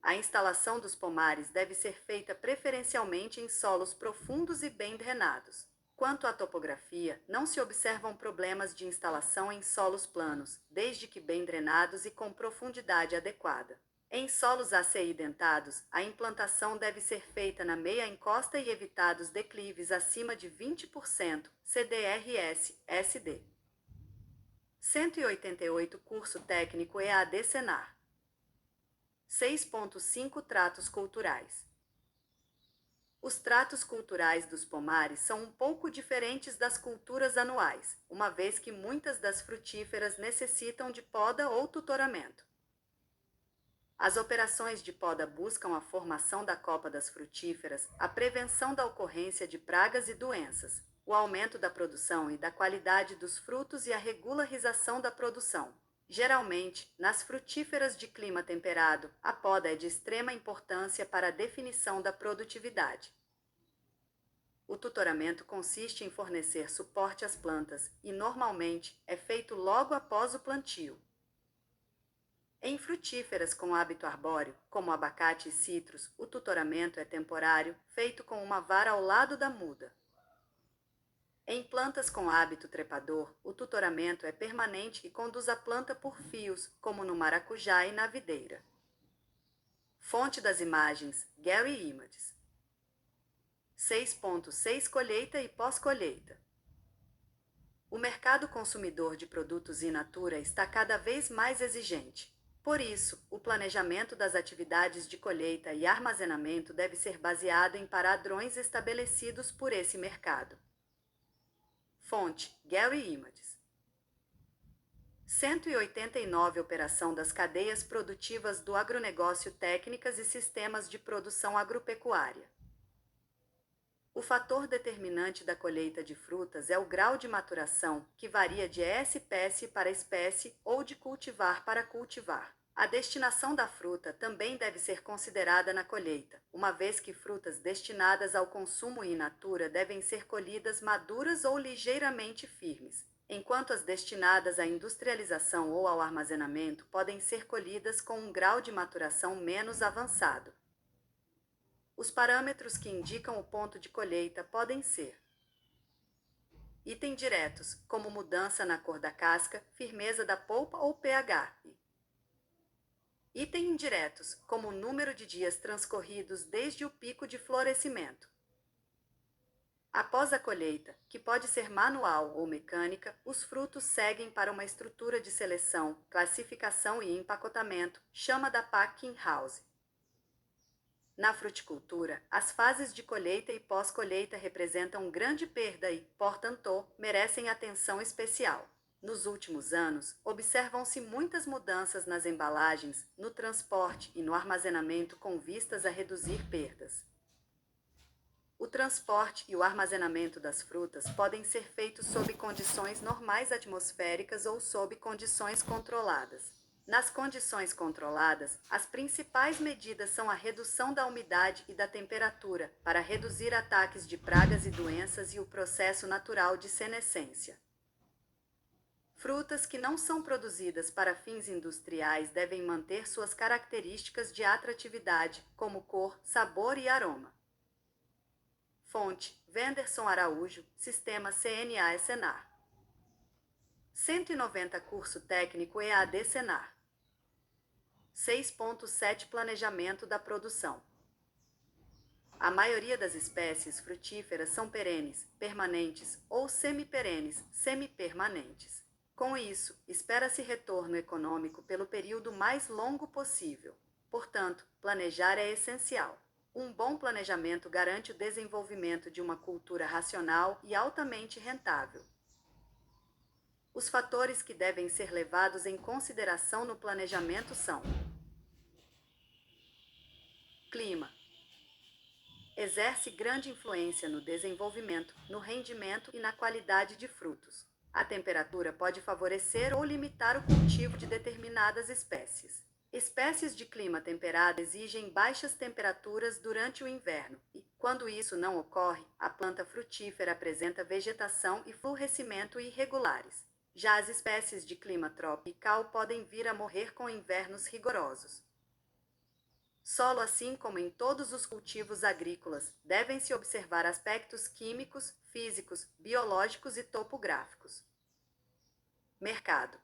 [SPEAKER 1] A instalação dos pomares deve ser feita preferencialmente em solos profundos e bem drenados. Quanto à topografia, não se observam problemas de instalação em solos planos, desde que bem drenados e com profundidade adequada. Em solos acidentados, a implantação deve ser feita na meia encosta e evitados declives acima de 20%, CDRS-SD. 188 Curso Técnico EAD Senar. 6.5 Tratos culturais. Os tratos culturais dos pomares são um pouco diferentes das culturas anuais, uma vez que muitas das frutíferas necessitam de poda ou tutoramento. As operações de poda buscam a formação da copa das frutíferas, a prevenção da ocorrência de pragas e doenças, o aumento da produção e da qualidade dos frutos e a regularização da produção. Geralmente, nas frutíferas de clima temperado, a poda é de extrema importância para a definição da produtividade. O tutoramento consiste em fornecer suporte às plantas e, normalmente, é feito logo após o plantio. Em frutíferas com hábito arbóreo, como abacate e citros, o tutoramento é temporário, feito com uma vara ao lado da muda. Em plantas com hábito trepador, o tutoramento é permanente e conduz a planta por fios, como no maracujá e na videira. Fonte das imagens: Getty Images. 6.6 Colheita e pós-colheita. O mercado consumidor de produtos in natura está cada vez mais exigente. Por isso, o planejamento das atividades de colheita e armazenamento deve ser baseado em padrões estabelecidos por esse mercado. Fonte: Getty Images. 189 Operação das cadeias produtivas do agronegócio, técnicas e sistemas de produção agropecuária. O fator determinante da colheita de frutas é o grau de maturação, que varia de espécie para espécie ou de cultivar para cultivar. A destinação da fruta também deve ser considerada na colheita, uma vez que frutas destinadas ao consumo in natura devem ser colhidas maduras ou ligeiramente firmes, enquanto as destinadas à industrialização ou ao armazenamento podem ser colhidas com um grau de maturação menos avançado. Os parâmetros que indicam o ponto de colheita podem ser: item diretos, como mudança na cor da casca, firmeza da polpa ou pH. Item indiretos, como o número de dias transcorridos desde o pico de florescimento. Após a colheita, que pode ser manual ou mecânica, os frutos seguem para uma estrutura de seleção, classificação e empacotamento, chama da packing house. Na fruticultura, as fases de colheita e pós-colheita representam grande perda e, portanto, merecem atenção especial. Nos últimos anos, observam-se muitas mudanças nas embalagens, no transporte e no armazenamento com vistas a reduzir perdas. O transporte e o armazenamento das frutas podem ser feitos sob condições normais atmosféricas ou sob condições controladas. Nas condições controladas, as principais medidas são a redução da umidade e da temperatura, para reduzir ataques de pragas e doenças e o processo natural de senescência. Frutas que não são produzidas para fins industriais devem manter suas características de atratividade, como cor, sabor e aroma. Fonte: Venderson Araújo, Sistema CNA Senar. 190 Curso Técnico EAD Senar. 6.7 Planejamento da produção. A maioria das espécies frutíferas são perenes, permanentes ou semiperenes, semipermanentes. Com isso, espera-se retorno econômico pelo período mais longo possível. Portanto, planejar é essencial. Um bom planejamento garante o desenvolvimento de uma cultura racional e altamente rentável. Os fatores que devem ser levados em consideração no planejamento são: clima. Exerce grande influência no desenvolvimento, no rendimento e na qualidade de frutos. A temperatura pode favorecer ou limitar o cultivo de determinadas espécies. Espécies de clima temperado exigem baixas temperaturas durante o inverno e, quando isso não ocorre, a planta frutífera apresenta vegetação e florescimento irregulares. Já as espécies de clima tropical podem vir a morrer com invernos rigorosos. Solo, assim como em todos os cultivos agrícolas, devem-se observar aspectos químicos, físicos, biológicos e topográficos. Mercado.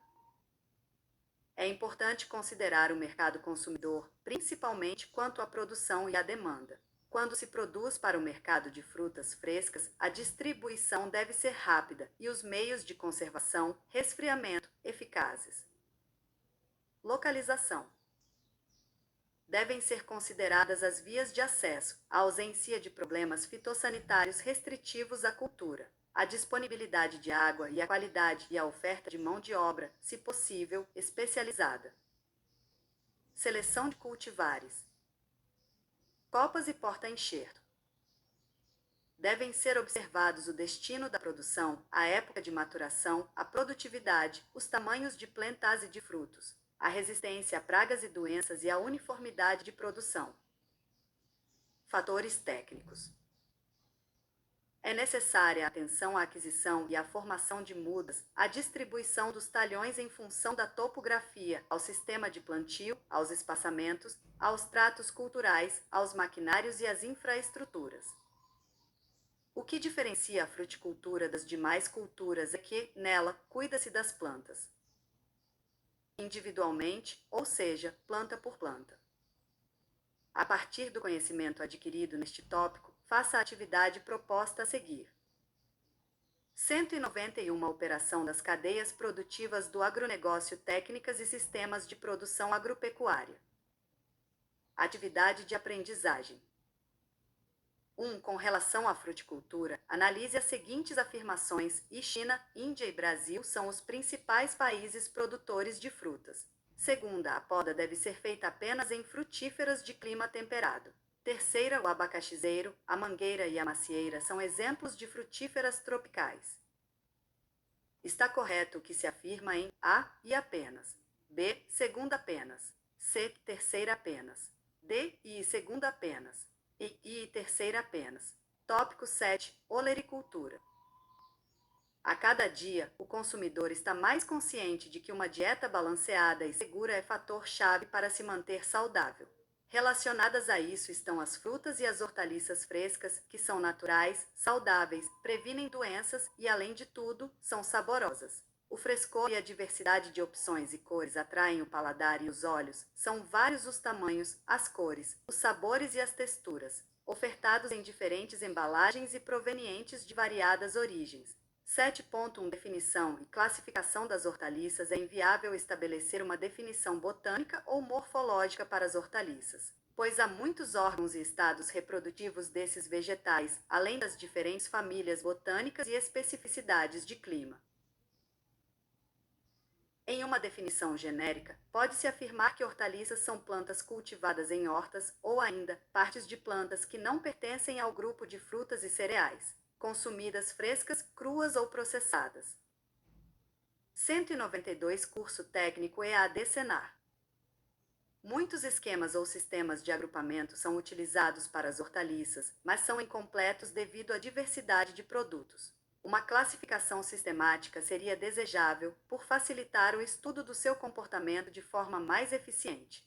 [SPEAKER 1] É importante considerar o mercado consumidor, principalmente quanto à produção e à demanda. Quando se produz para o mercado de frutas frescas, a distribuição deve ser rápida e os meios de conservação, resfriamento, eficazes. Localização. Devem ser consideradas as vias de acesso, a ausência de problemas fitossanitários restritivos à cultura, a disponibilidade de água e a qualidade e a oferta de mão de obra, se possível, especializada. Seleção de cultivares. Copas e porta-enxerto. Devem ser observados o destino da produção, a época de maturação, a produtividade, os tamanhos de plantas e de frutos, a resistência a pragas e doenças e a uniformidade de produção. Fatores técnicos. É necessária a atenção à aquisição e à formação de mudas, à distribuição dos talhões em função da topografia, ao sistema de plantio, aos espaçamentos, aos tratos culturais, aos maquinários e às infraestruturas. O que diferencia a fruticultura das demais culturas é que, nela, cuida-se das plantas individualmente, ou seja, planta por planta. A partir do conhecimento adquirido neste tópico, faça a atividade proposta a seguir. 191 Operação das cadeias produtivas do agronegócio, técnicas e sistemas de produção agropecuária. Atividade de aprendizagem. 1. Com relação à fruticultura, analise as seguintes afirmações: China, Índia e Brasil são os principais países produtores de frutas. Segunda, a poda deve ser feita apenas em frutíferas de clima temperado. Terceira, o abacaxizeiro, a mangueira e a macieira são exemplos de frutíferas tropicais. Está correto o que se afirma em A e apenas, B, segunda apenas, C, terceira apenas, D e segunda apenas, e terceira apenas. Tópico 7. Olericultura. A cada dia, o consumidor está mais consciente de que uma dieta balanceada e segura é fator-chave para se manter saudável. Relacionadas a isso estão as frutas e as hortaliças frescas, que são naturais, saudáveis, previnem doenças e, além de tudo, são saborosas. O frescor e a diversidade de opções e cores atraem o paladar e os olhos. São vários os tamanhos, as cores, os sabores e as texturas, ofertados em diferentes embalagens e provenientes de variadas origens. 7.1 Definição e classificação das hortaliças. É inviável estabelecer uma definição botânica ou morfológica para as hortaliças, pois há muitos órgãos e estados reprodutivos desses vegetais, além das diferentes famílias botânicas e especificidades de clima. Em uma definição genérica, pode-se afirmar que hortaliças são plantas cultivadas em hortas, ou ainda, partes de plantas que não pertencem ao grupo de frutas e cereais, consumidas frescas, cruas ou processadas. 192 Curso Técnico EAD Senar. Muitos esquemas ou sistemas de agrupamento são utilizados para as hortaliças, mas são incompletos devido à diversidade de produtos. Uma classificação sistemática seria desejável, por facilitar o estudo do seu comportamento de forma mais eficiente.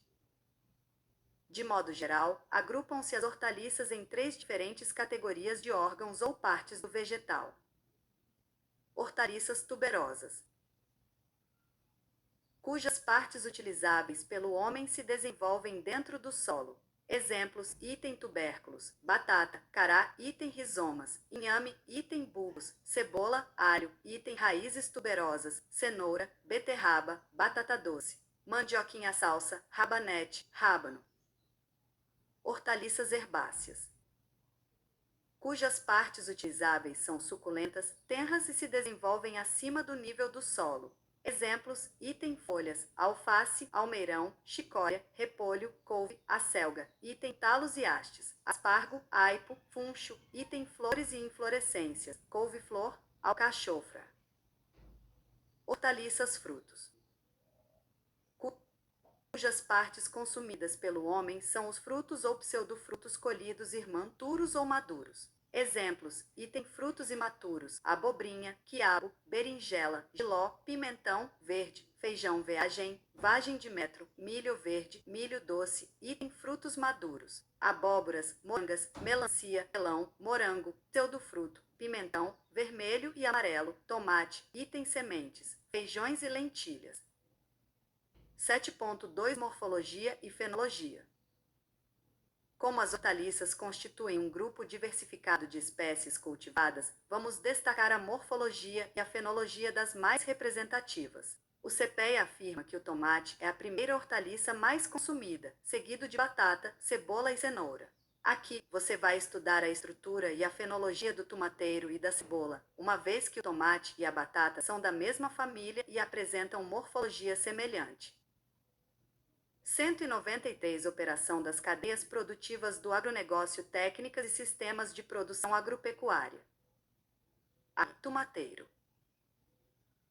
[SPEAKER 1] De modo geral, agrupam-se as hortaliças em 3 diferentes categorias de órgãos ou partes do vegetal. Hortaliças tuberosas, cujas partes utilizáveis pelo homem se desenvolvem dentro do solo. Exemplos: item tubérculos, batata, cará, item rizomas, inhame, item bulbos, cebola, alho, item raízes tuberosas, cenoura, beterraba, batata doce, mandioquinha salsa, rabanete, rábano. Hortaliças herbáceas, cujas partes utilizáveis são suculentas, tenras e se desenvolvem acima do nível do solo. Exemplos: item folhas, alface, almeirão, chicória, repolho, couve, acelga, item talos e hastes, aspargo, aipo, funcho, item flores e inflorescências, couve-flor, alcachofra. Hortaliças frutos, cujas partes consumidas pelo homem são os frutos ou pseudofrutos colhidos imaturos ou maduros. Exemplos: item frutos imaturos, abobrinha, quiabo, berinjela, jiló, pimentão verde, feijão vagem de metro, milho verde, milho doce, item frutos maduros, abóboras, morangas, melancia, melão, morango, pseudofruto, pimentão vermelho e amarelo, tomate, item sementes, feijões e lentilhas. 7.2 Morfologia e fenologia. Como as hortaliças constituem um grupo diversificado de espécies cultivadas, vamos destacar a morfologia e a fenologia das mais representativas. O CPEA afirma que o tomate é a primeira hortaliça mais consumida, seguido de batata, cebola e cenoura. Aqui, você vai estudar a estrutura e a fenologia do tomateiro e da cebola, uma vez que o tomate e a batata são da mesma família e apresentam morfologia semelhante. 193 Operação das cadeias produtivas do agronegócio, técnicas e sistemas de produção agropecuária. A tomateiro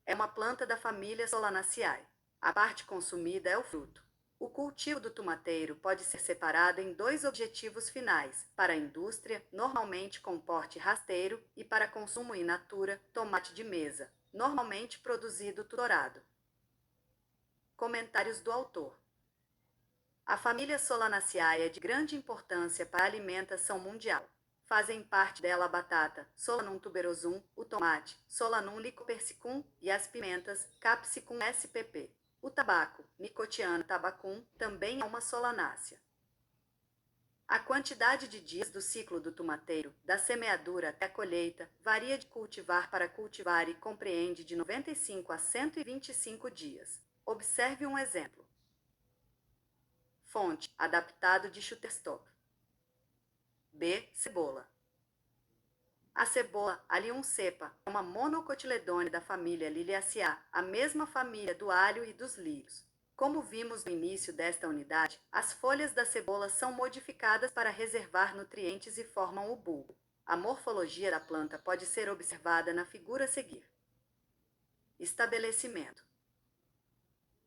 [SPEAKER 1] é uma planta da família Solanaceae. A parte consumida é o fruto. O cultivo do tomateiro pode ser separado em dois objetivos finais: para a indústria, normalmente com porte rasteiro, e para consumo in natura, tomate de mesa, normalmente produzido tutorado. Comentários do autor. A família Solanaceae é de grande importância para a alimentação mundial. Fazem parte dela a batata, Solanum tuberosum, o tomate, Solanum lycopersicum, e as pimentas, Capsicum spp. O tabaco, Nicotiana tabacum, também é uma solanácea. A quantidade de dias do ciclo do tomateiro, da semeadura até a colheita, varia de cultivar para cultivar e compreende de 95 a 125 dias. Observe um exemplo. Fonte: adaptado de Shutterstock. B. Cebola. A cebola, Allium cepa, é uma monocotiledônea da família Liliaceae, a mesma família do alho e dos lírios. Como vimos no início desta unidade, as folhas da cebola são modificadas para reservar nutrientes e formam o bulbo. A morfologia da planta pode ser observada na figura a seguir. Estabelecimento: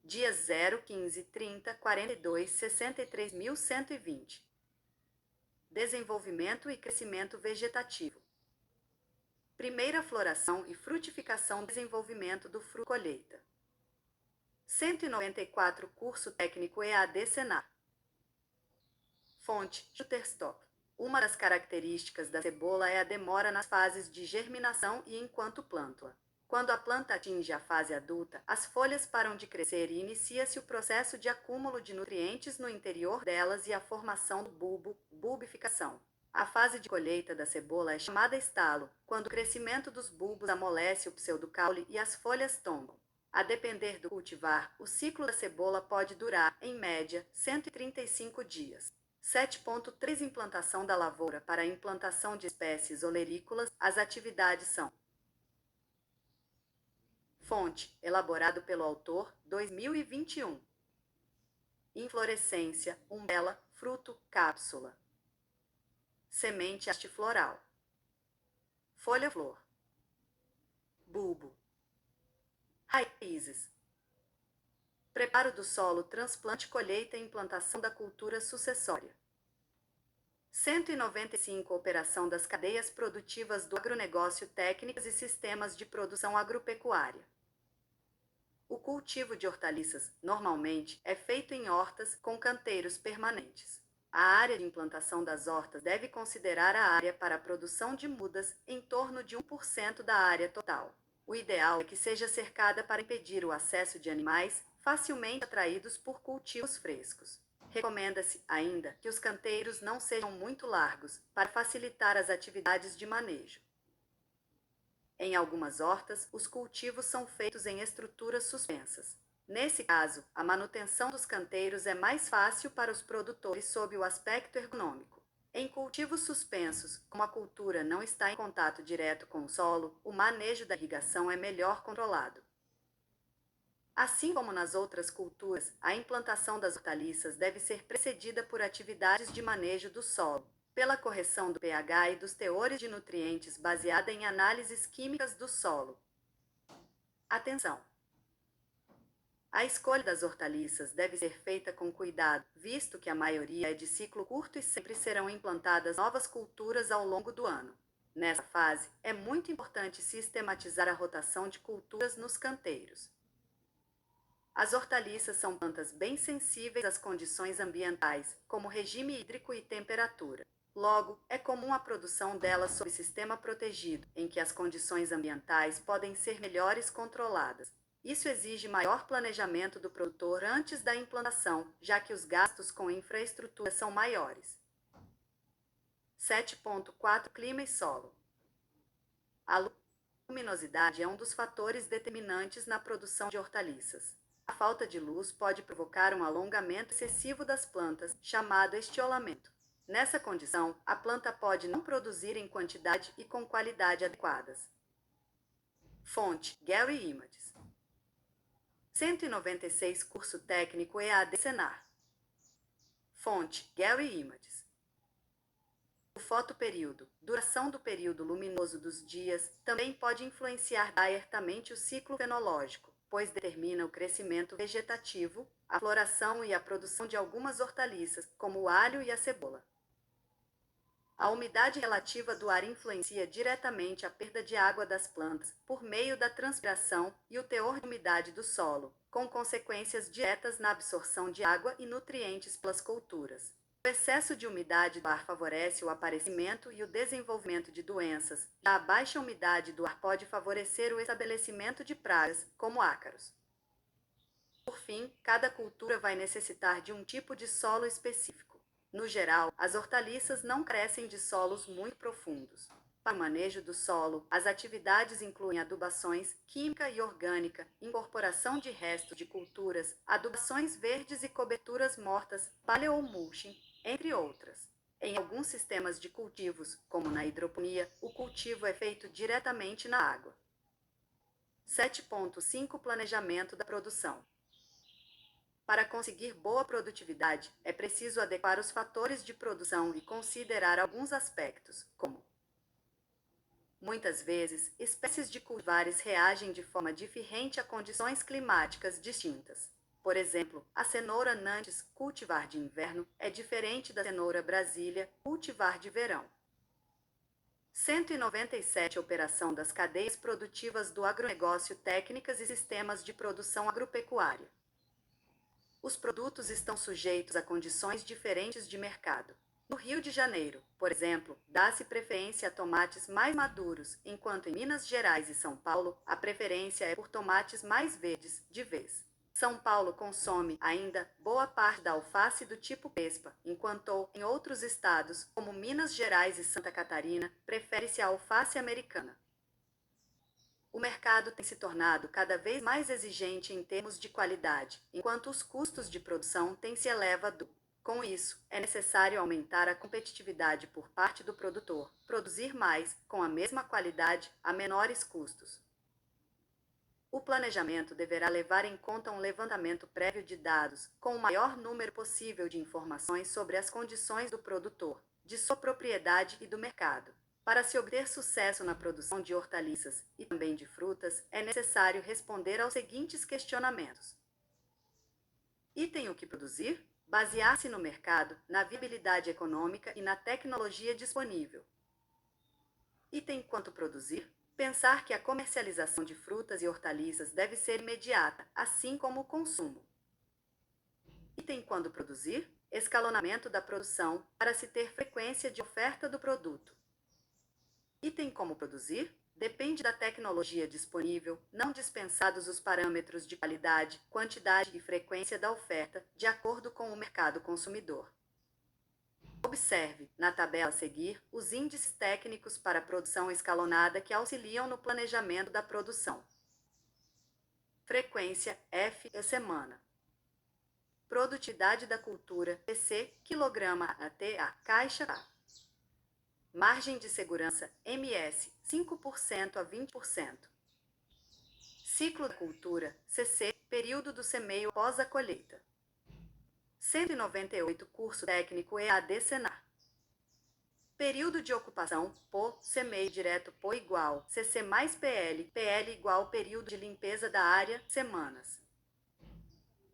[SPEAKER 1] dias 0, 15, 30, 42, 63.120. Desenvolvimento e crescimento vegetativo. Primeira floração e frutificação. Desenvolvimento do fruto. Colheita. 194 Curso Técnico EAD Senar. Fonte: Shutterstock. Uma das características da cebola é a demora nas fases de germinação e enquanto plântula. Quando a planta atinge a fase adulta, as folhas param de crescer e inicia-se o processo de acúmulo de nutrientes no interior delas e a formação do bulbo, bulbificação. A fase de colheita da cebola é chamada estalo, quando o crescimento dos bulbos amolece o pseudocaule e as folhas tombam. A depender do cultivar, o ciclo da cebola pode durar, em média, 135 dias. 7.3 Implantação da lavoura. Para a implantação de espécies olerícolas, as atividades são: fonte: elaborado pelo autor, 2021. Inflorescência: umbela, fruto, cápsula. Semente: haste floral. Folha-flor. Bulbo. Raízes. Preparo do solo, transplante, colheita e implantação da cultura sucessória. 195 Operação das cadeias produtivas do agronegócio, técnicas e sistemas de produção agropecuária. O cultivo de hortaliças, normalmente, é feito em hortas com canteiros permanentes. A área de implantação das hortas deve considerar a área para a produção de mudas, em torno de 1% da área total. O ideal é que seja cercada para impedir o acesso de animais, facilmente atraídos por cultivos frescos. Recomenda-se, ainda, que os canteiros não sejam muito largos, para facilitar as atividades de manejo. Em algumas hortas, os cultivos são feitos em estruturas suspensas. Nesse caso, a manutenção dos canteiros é mais fácil para os produtores sob o aspecto ergonômico. Em cultivos suspensos, como a cultura não está em contato direto com o solo, o manejo da irrigação é melhor controlado. Assim como nas outras culturas, a implantação das hortaliças deve ser precedida por atividades de manejo do solo, pela correção do pH e dos teores de nutrientes baseada em análises químicas do solo. Atenção! A escolha das hortaliças deve ser feita com cuidado, visto que a maioria é de ciclo curto e sempre serão implantadas novas culturas ao longo do ano. Nessa fase, é muito importante sistematizar a rotação de culturas nos canteiros. As hortaliças são plantas bem sensíveis às condições ambientais, como regime hídrico e temperatura. Logo, é comum a produção delas sob sistema protegido, em que as condições ambientais podem ser melhores controladas. Isso exige maior planejamento do produtor antes da implantação, já que os gastos com infraestrutura são maiores. 7.4 Clima e solo. A luminosidade é um dos fatores determinantes na produção de hortaliças. A falta de luz pode provocar um alongamento excessivo das plantas, chamado estiolamento. Nessa condição, a planta pode não produzir em quantidade e com qualidade adequadas. Fonte: Getty Images. 196 Curso Técnico EAD Senar. Fonte: Getty Images. O fotoperíodo, duração do período luminoso dos dias, também pode influenciar diretamente o ciclo fenológico, pois determina o crescimento vegetativo, a floração e a produção de algumas hortaliças, como o alho e a cebola. A umidade relativa do ar influencia diretamente a perda de água das plantas, por meio da transpiração, e o teor de umidade do solo, com consequências diretas na absorção de água e nutrientes pelas culturas. O excesso de umidade do ar favorece o aparecimento e o desenvolvimento de doenças, já a baixa umidade do ar pode favorecer o estabelecimento de pragas, como ácaros. Por fim, cada cultura vai necessitar de um tipo de solo específico. No geral, as hortaliças não crescem de solos muito profundos. Para o manejo do solo, as atividades incluem adubações, química e orgânica, incorporação de restos de culturas, adubações verdes e coberturas mortas, paleomulching, entre outras. Em alguns sistemas de cultivos, como na hidroponia, o cultivo é feito diretamente na água. 7.5 Planejamento da produção. Para conseguir boa produtividade, é preciso adequar os fatores de produção e considerar alguns aspectos, como: muitas vezes, espécies de cultivares reagem de forma diferente a condições climáticas distintas. Por exemplo, a cenoura Nantes, cultivar de inverno, é diferente da cenoura Brasília, cultivar de verão. 197 Operação das cadeias produtivas do agronegócio, técnicas e sistemas de produção agropecuária. Os produtos estão sujeitos a condições diferentes de mercado. No Rio de Janeiro, por exemplo, dá-se preferência a tomates mais maduros, enquanto em Minas Gerais e São Paulo, a preferência é por tomates mais verdes, de vez. São Paulo consome, ainda, boa parte da alface do tipo Pespa, enquanto, em outros estados, como Minas Gerais e Santa Catarina, prefere-se a alface americana. O mercado tem se tornado cada vez mais exigente em termos de qualidade, enquanto os custos de produção têm se elevado. Com isso, é necessário aumentar a competitividade por parte do produtor, produzir mais, com a mesma qualidade, a menores custos. O planejamento deverá levar em conta um levantamento prévio de dados, com o maior número possível de informações sobre as condições do produtor, de sua propriedade e do mercado. Para se obter sucesso na produção de hortaliças, e também de frutas, é necessário responder aos seguintes questionamentos. Item: o que produzir? Basear-se no mercado, na viabilidade econômica e na tecnologia disponível. Item: quanto produzir? Pensar que a comercialização de frutas e hortaliças deve ser imediata, assim como o consumo. Item: quando produzir? Escalonamento da produção, para se ter frequência de oferta do produto. Item: como produzir? Depende da tecnologia disponível, não dispensados os parâmetros de qualidade, quantidade e frequência da oferta, de acordo com o mercado consumidor. Observe, na tabela a seguir, os índices técnicos para produção escalonada que auxiliam no planejamento da produção. Frequência, F, semana. Produtividade da cultura, PC, quilograma até a caixa A. Margem de segurança, MS, 5% a 20%. Ciclo da cultura, CC, período do semeio após a colheita. 198 Curso Técnico EAD Senar. Período de ocupação, PO, semeio direto, PO igual, CC mais PL, PL igual período de limpeza da área, semanas.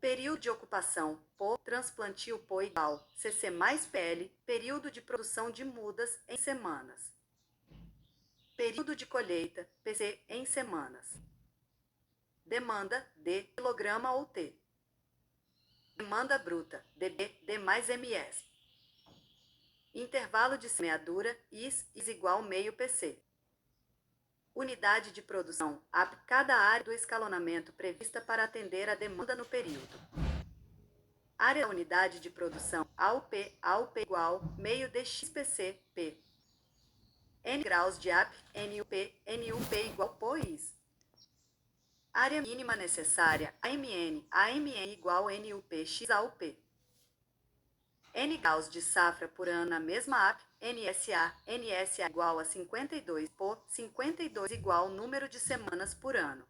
[SPEAKER 1] Período de ocupação, PO, transplantio, PO igual, CC mais PL, período de produção de mudas, em semanas. Período de colheita, PC, em semanas. Demanda, D, quilograma ou T. Demanda bruta, DB, D mais MS. Intervalo de semeadura, IS igual meio PC. Unidade de produção, AP, cada área do escalonamento prevista para atender a demanda no período. Área da unidade de produção, AUP igual, meio de XPC, P. N graus de AP, NUP igual pois. Área mínima necessária, AMN igual NUP x AUP. N graus de safra por ano na mesma AP, NSA igual a 52 por 52 igual número de semanas por ano.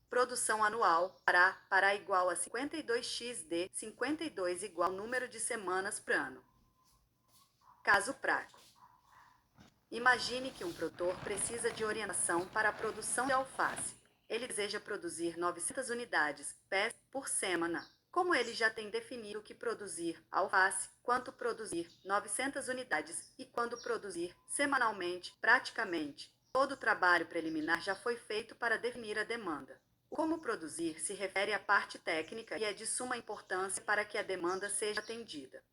[SPEAKER 1] Produção anual, Pará igual a 52xd, 52 igual número de semanas por ano. Caso prático. Imagine que um produtor precisa de orientação para a produção de alface. Ele deseja produzir 900 unidades, pés, por semana. Como ele já tem definido o que produzir alface, quanto produzir 900 unidades e quando produzir semanalmente, praticamente, todo o trabalho preliminar já foi feito para definir a demanda. O como produzir se refere à parte técnica e é de suma importância para que a demanda seja atendida.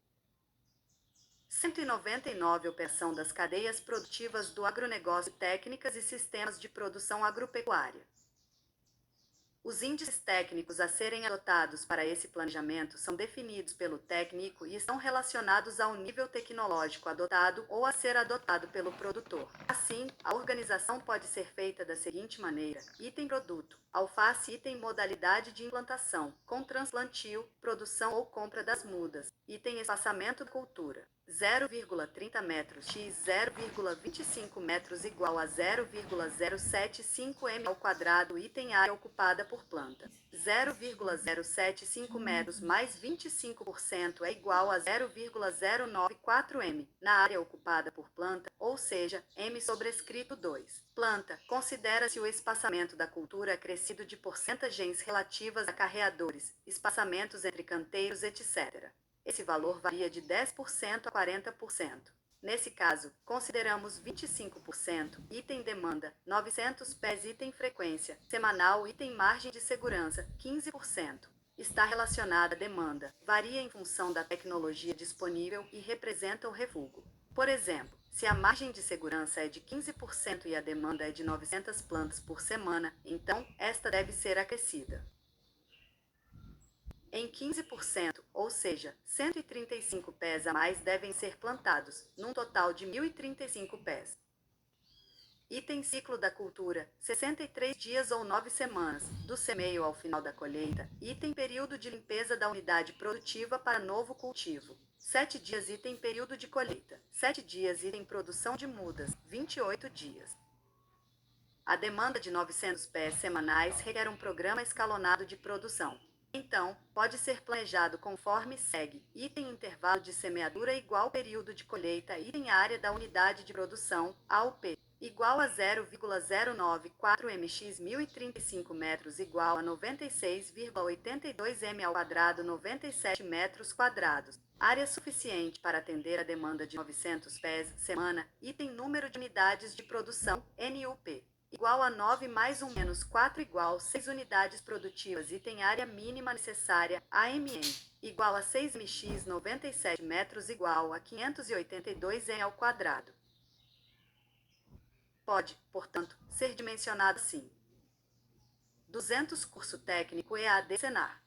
[SPEAKER 1] 199 Operação das cadeias produtivas do agronegócio, técnicas e sistemas de produção agropecuária. Os índices técnicos a serem adotados para esse planejamento são definidos pelo técnico e estão relacionados ao nível tecnológico adotado ou a ser adotado pelo produtor. Assim, a organização pode ser feita da seguinte maneira: item produto, alface, item modalidade de implantação, com transplantio, produção ou compra das mudas, item espaçamento da cultura. 0,30 metros x 0,25 metros igual a 0,075 m ao quadrado, item área ocupada por planta. 0,075 metros mais 25% é igual a 0,094 m na área ocupada por planta, ou seja, m sobrescrito 2. Planta. Considera-se o espaçamento da cultura acrescido de porcentagens relativas a carreadores, espaçamentos entre canteiros, etc. Esse valor varia de 10% a 40%. Nesse caso, consideramos 25%, item demanda, 900 pés, item frequência, semanal, item margem de segurança, 15%. Está relacionada à demanda, varia em função da tecnologia disponível e representa o refúgio. Por exemplo, se a margem de segurança é de 15% e a demanda é de 900 plantas por semana, então, esta deve ser acrescida em 15%, ou seja, 135 pés a mais devem ser plantados, num total de 1.035 pés. Item ciclo da cultura, 63 dias ou 9 semanas, do semeio ao final da colheita. Item período de limpeza da unidade produtiva para novo cultivo. 7 dias item período de colheita. 7 dias item produção de mudas. 28 dias. A demanda de 900 pés semanais requer um programa escalonado de produção. Então, pode ser planejado conforme segue: item intervalo de semeadura igual período de colheita, item área da unidade de produção, AUP, igual a 0,094 mx 1035 metros igual a 96,82 m ao quadrado, 97 metros quadrados. Área suficiente para atender a demanda de 900 pés semana, item número de unidades de produção, NUP. Igual a 9 mais 1 menos 4 igual 6 unidades produtivas, item área mínima necessária, AMN, igual a 6 mx 97 metros igual a 582 m ao quadrado. Pode, portanto, ser dimensionado assim. 200 Curso Técnico EAD Senar.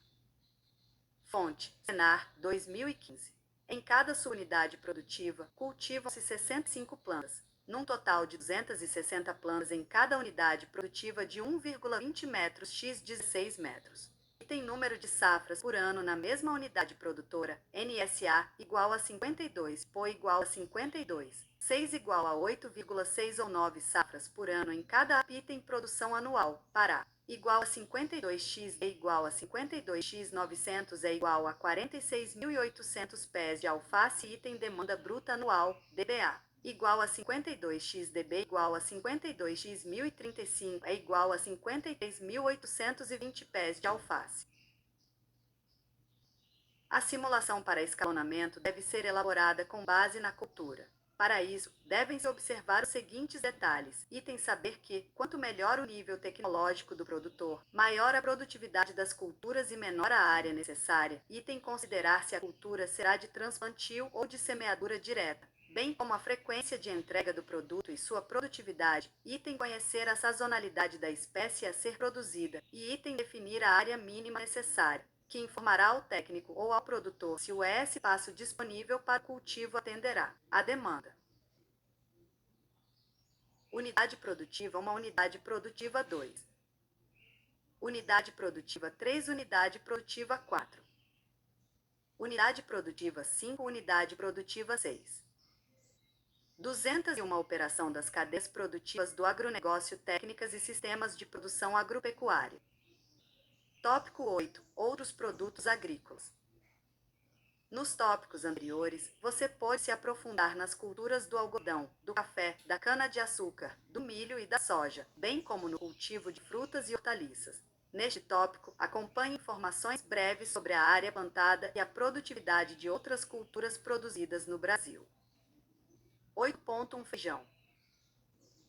[SPEAKER 1] Fonte, Senar, 2015. Em cada subunidade produtiva, cultivam-se 65 plantas, num total de 260 plantas em cada unidade produtiva de 1,20 metros x 16 metros. Item número de safras por ano na mesma unidade produtora, NSA, igual a 52, PO igual a 52, 6 igual a 8,6 ou 9 safras por ano em cada AP. Item produção anual, Pará, igual a 52x é igual a 52x 900 é igual a 46.800 pés de alface. Item demanda bruta anual, DBA, igual a 52x dB igual a 52x 1035 é igual a 53.820 pés de alface. A simulação para escalonamento deve ser elaborada com base na cultura. Para isso, devem-se observar os seguintes detalhes. Item saber que, quanto melhor o nível tecnológico do produtor, maior a produtividade das culturas e menor a área necessária. Item considerar se a cultura será de transplantio ou de semeadura direta. bem como a frequência de entrega do produto e sua produtividade. Item conhecer a sazonalidade da espécie a ser produzida, e item definir a área mínima necessária, que informará ao técnico ou ao produtor se o espaço disponível para cultivo atenderá à demanda. Unidade produtiva 1, unidade produtiva 2. Unidade produtiva 3, unidade produtiva 4. Unidade produtiva 5, unidade produtiva 6. 201 operação das cadeias produtivas do agronegócio, técnicas e sistemas de produção agropecuária. Tópico 8. Outros produtos agrícolas. Nos tópicos anteriores, você pode se aprofundar nas culturas do algodão, do café, da cana-de-açúcar, do milho e da soja, bem como no cultivo de frutas e hortaliças. Neste tópico, acompanhe informações breves sobre a área plantada e a produtividade de outras culturas produzidas no Brasil. 8.1 Feijão.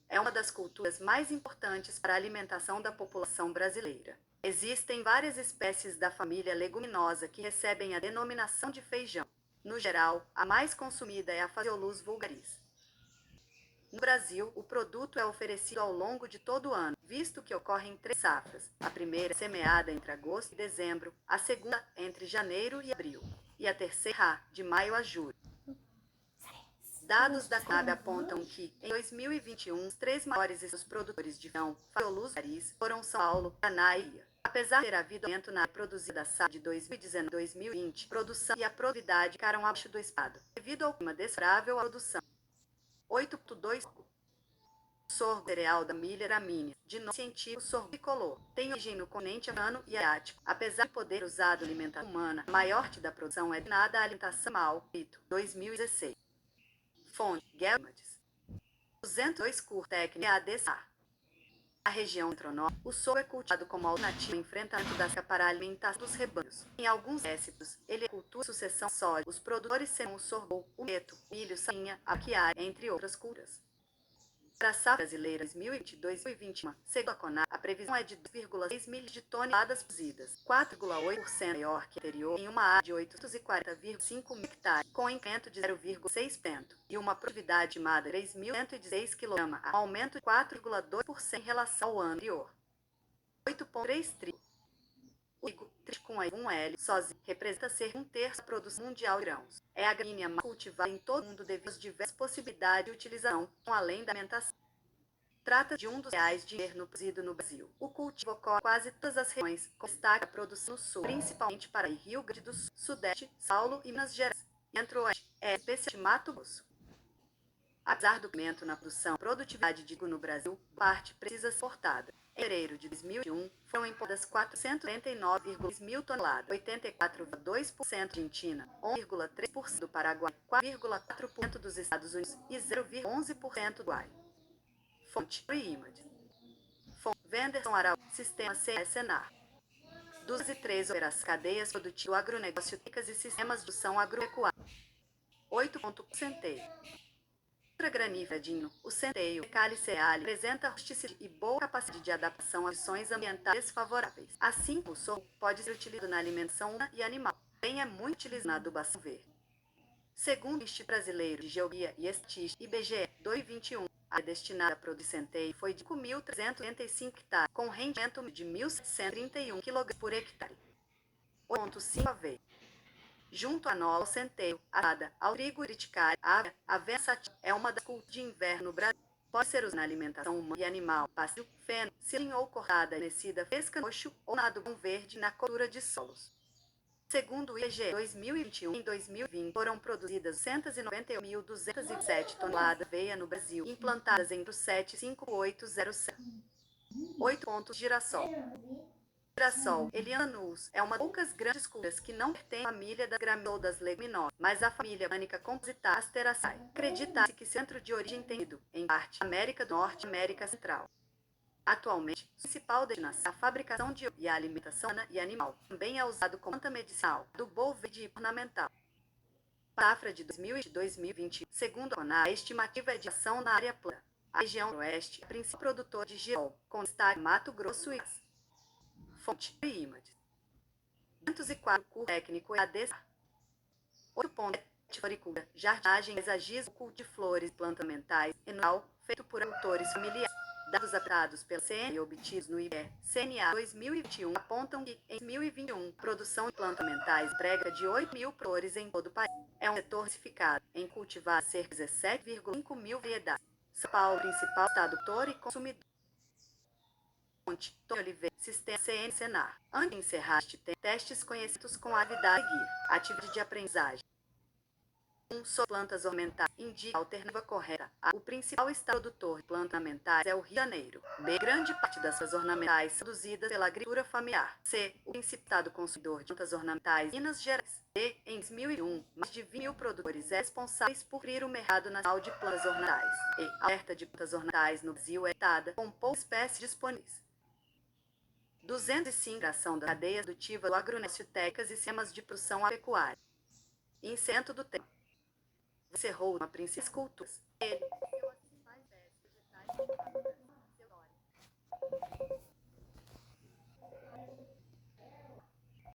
[SPEAKER 1] É uma das culturas mais importantes para a alimentação da população brasileira. Existem várias espécies da família leguminosa que recebem a denominação de feijão. No geral, a mais consumida é a Phaseolus vulgaris. No Brasil, o produto é oferecido ao longo de todo o ano, visto que ocorrem 3 safras. A primeira é semeada entre agosto e dezembro, a segunda entre janeiro e abril, e a terceira de maio a julho. Dados da CONAB apontam que, em 2021, os 3 maiores produtores de feijão, Phaseolus vulgaris, foram São Paulo, Paraná e Bahia. Apesar de ter havido aumento na produzida da safra de 2019 e 2020, produção e a produtividade ficaram abaixo do esperado, devido ao clima desfavorável à produção. 8.2 Sorgo cereal da milha gramínea, de nome científico sorgo tricolor, tem origem no continente africano e asiático. Apesar de poder usado na alimentação humana, a maior parte da produção é destinada à alimentação animal. 2016. Fonte: Gelmades. 202 Cur técnica ADSA. Na região centro-norte, o sorgo é cultivado como alternativa ao enfrentamento da seca para a alimentação dos rebanhos. Em alguns municípios, ele é cultura sucessão soja. Os produtores serão o sorgo, o meto, o milho, sainha, a aquiária, entre outras culturas. Para a safra brasileira 2022-2021, segundo a CONAB, a previsão é de 2,6 milhões de toneladas produzidas, 4,8% maior que a anterior, em uma área de 840,5 mil hectares, com incremento de 0,6%, e uma produtividade estimada de 3.116 kg, um aumento de 4,2% em relação ao ano anterior. 8.3 Trigo. O trigo com a 1L sozinho representa cerca de 1/3 da produção mundial de grãos. É a gramínea mais cultivada em todo o mundo devido às diversas possibilidades de utilização, além da alimentação. Trata de um dos cereais de inverno produzido no Brasil. O cultivo ocorre em quase todas as regiões, com destaque a produção no sul, principalmente para Rio Grande do Sul, Sudeste, São Paulo e Minas Gerais. Centro-Oeste, especialmente Mato Grosso. Apesar do aumento na produção e produtividade de trigo no Brasil, parte precisa ser exportada. Em fevereiro de 2021, foram importadas 439,6 mil toneladas, 84,2% de Argentina, 1,3% do Paraguai, 4,4% dos Estados Unidos e 0,11% do Uruguai. Fonte: Image. Fonte: Venderson Araújo, Sistema Senar. 203 operações cadeias produtivas do agronegócio, técnicas e sistemas de produção agropecuária. 8. Centeio. Outra granífera dinho, o centeio Calyceale apresenta rusticidade e boa capacidade de adaptação a condições ambientais desfavoráveis. Assim como o sorgo, pode ser utilizado na alimentação humana e animal. Também é muito utilizado na adubação verde. Segundo o Instituto Brasileiro de Geografia e Estatística, IBGE, 2021, a área destinada a produzir centeio foi de 5.385 hectares, com rendimento de 1.731 kg por hectare. 8.5 Aveia. Junto à nola, ao centeio, assada, ao trigo triticário, a aveia sativa é uma das culturas de inverno no Brasil. Pode ser usada na alimentação humana e animal, pastel, feno, cilinho ou cortada, envelhecida, fresca, roxo ou na adubação verde na cultura de solos. Segundo o IBGE, 2021 e 2020 foram produzidas 191.207 toneladas de aveia no Brasil, implantadas entre os 7,5807. 8. Girassol. Girassol, Helianthus, é uma das poucas grandes culturas que não pertence à família das graminosas ou das leguminosas, mas à família botânica compositária Asteraceae. Acredita-se que centro de origem tem sido, em parte, América do Norte e América Central. Atualmente, a principal destinação é a fabricação de e a alimentação humana e animal. Também é usado como planta medicinal, adubo verde e ornamental. Safra de 2020 e 2021, segundo a CONAB, a estimativa é de ação na área plana. A região oeste é a principal produtora de girassol, com destaque Mato Grosso e Goiás. Fonte: Image. 204 Curso técnico ADSA. 8. floricultura, jardinagem, paisagismo, culto de flores, plantas ornamentais, anual, feito por autores familiares. Dados apurados pela CNA e obtidos no IBE-CNA 2021 apontam que, em 2021, a produção de plantas ornamentais entrega de 8 mil produtores em todo o país. É um setor diversificado, em cultivar cerca de 17,5 mil variedades. São Paulo, principal estado produtor e consumidor. Fonte, Tony Oliveira, Sistema CN-Senar. Antes de encerrar este testes conhecidos com a atividade a seguir. Atividade de aprendizagem. 1. Sobre plantas ornamentais. Indica a alternativa correta. A. O principal estado produtor de plantas ornamentais é o Rio de Janeiro. B. Grande parte das plantas ornamentais são produzidas pela agricultura familiar. C. O principal estado consumidor de plantas ornamentais é Minas Gerais. D. Em 2001, mais de 20 mil produtores responsáveis por abrir o mercado nacional de plantas ornamentais. E. A oferta de plantas ornamentais no Brasil é limitada, com poucas espécies disponíveis. 205. Criação das cadeias produtivas do agronegócio, técnicas e sistemas de produção pecuária. Em centro do tempo. Encerrou uma princípios culturas.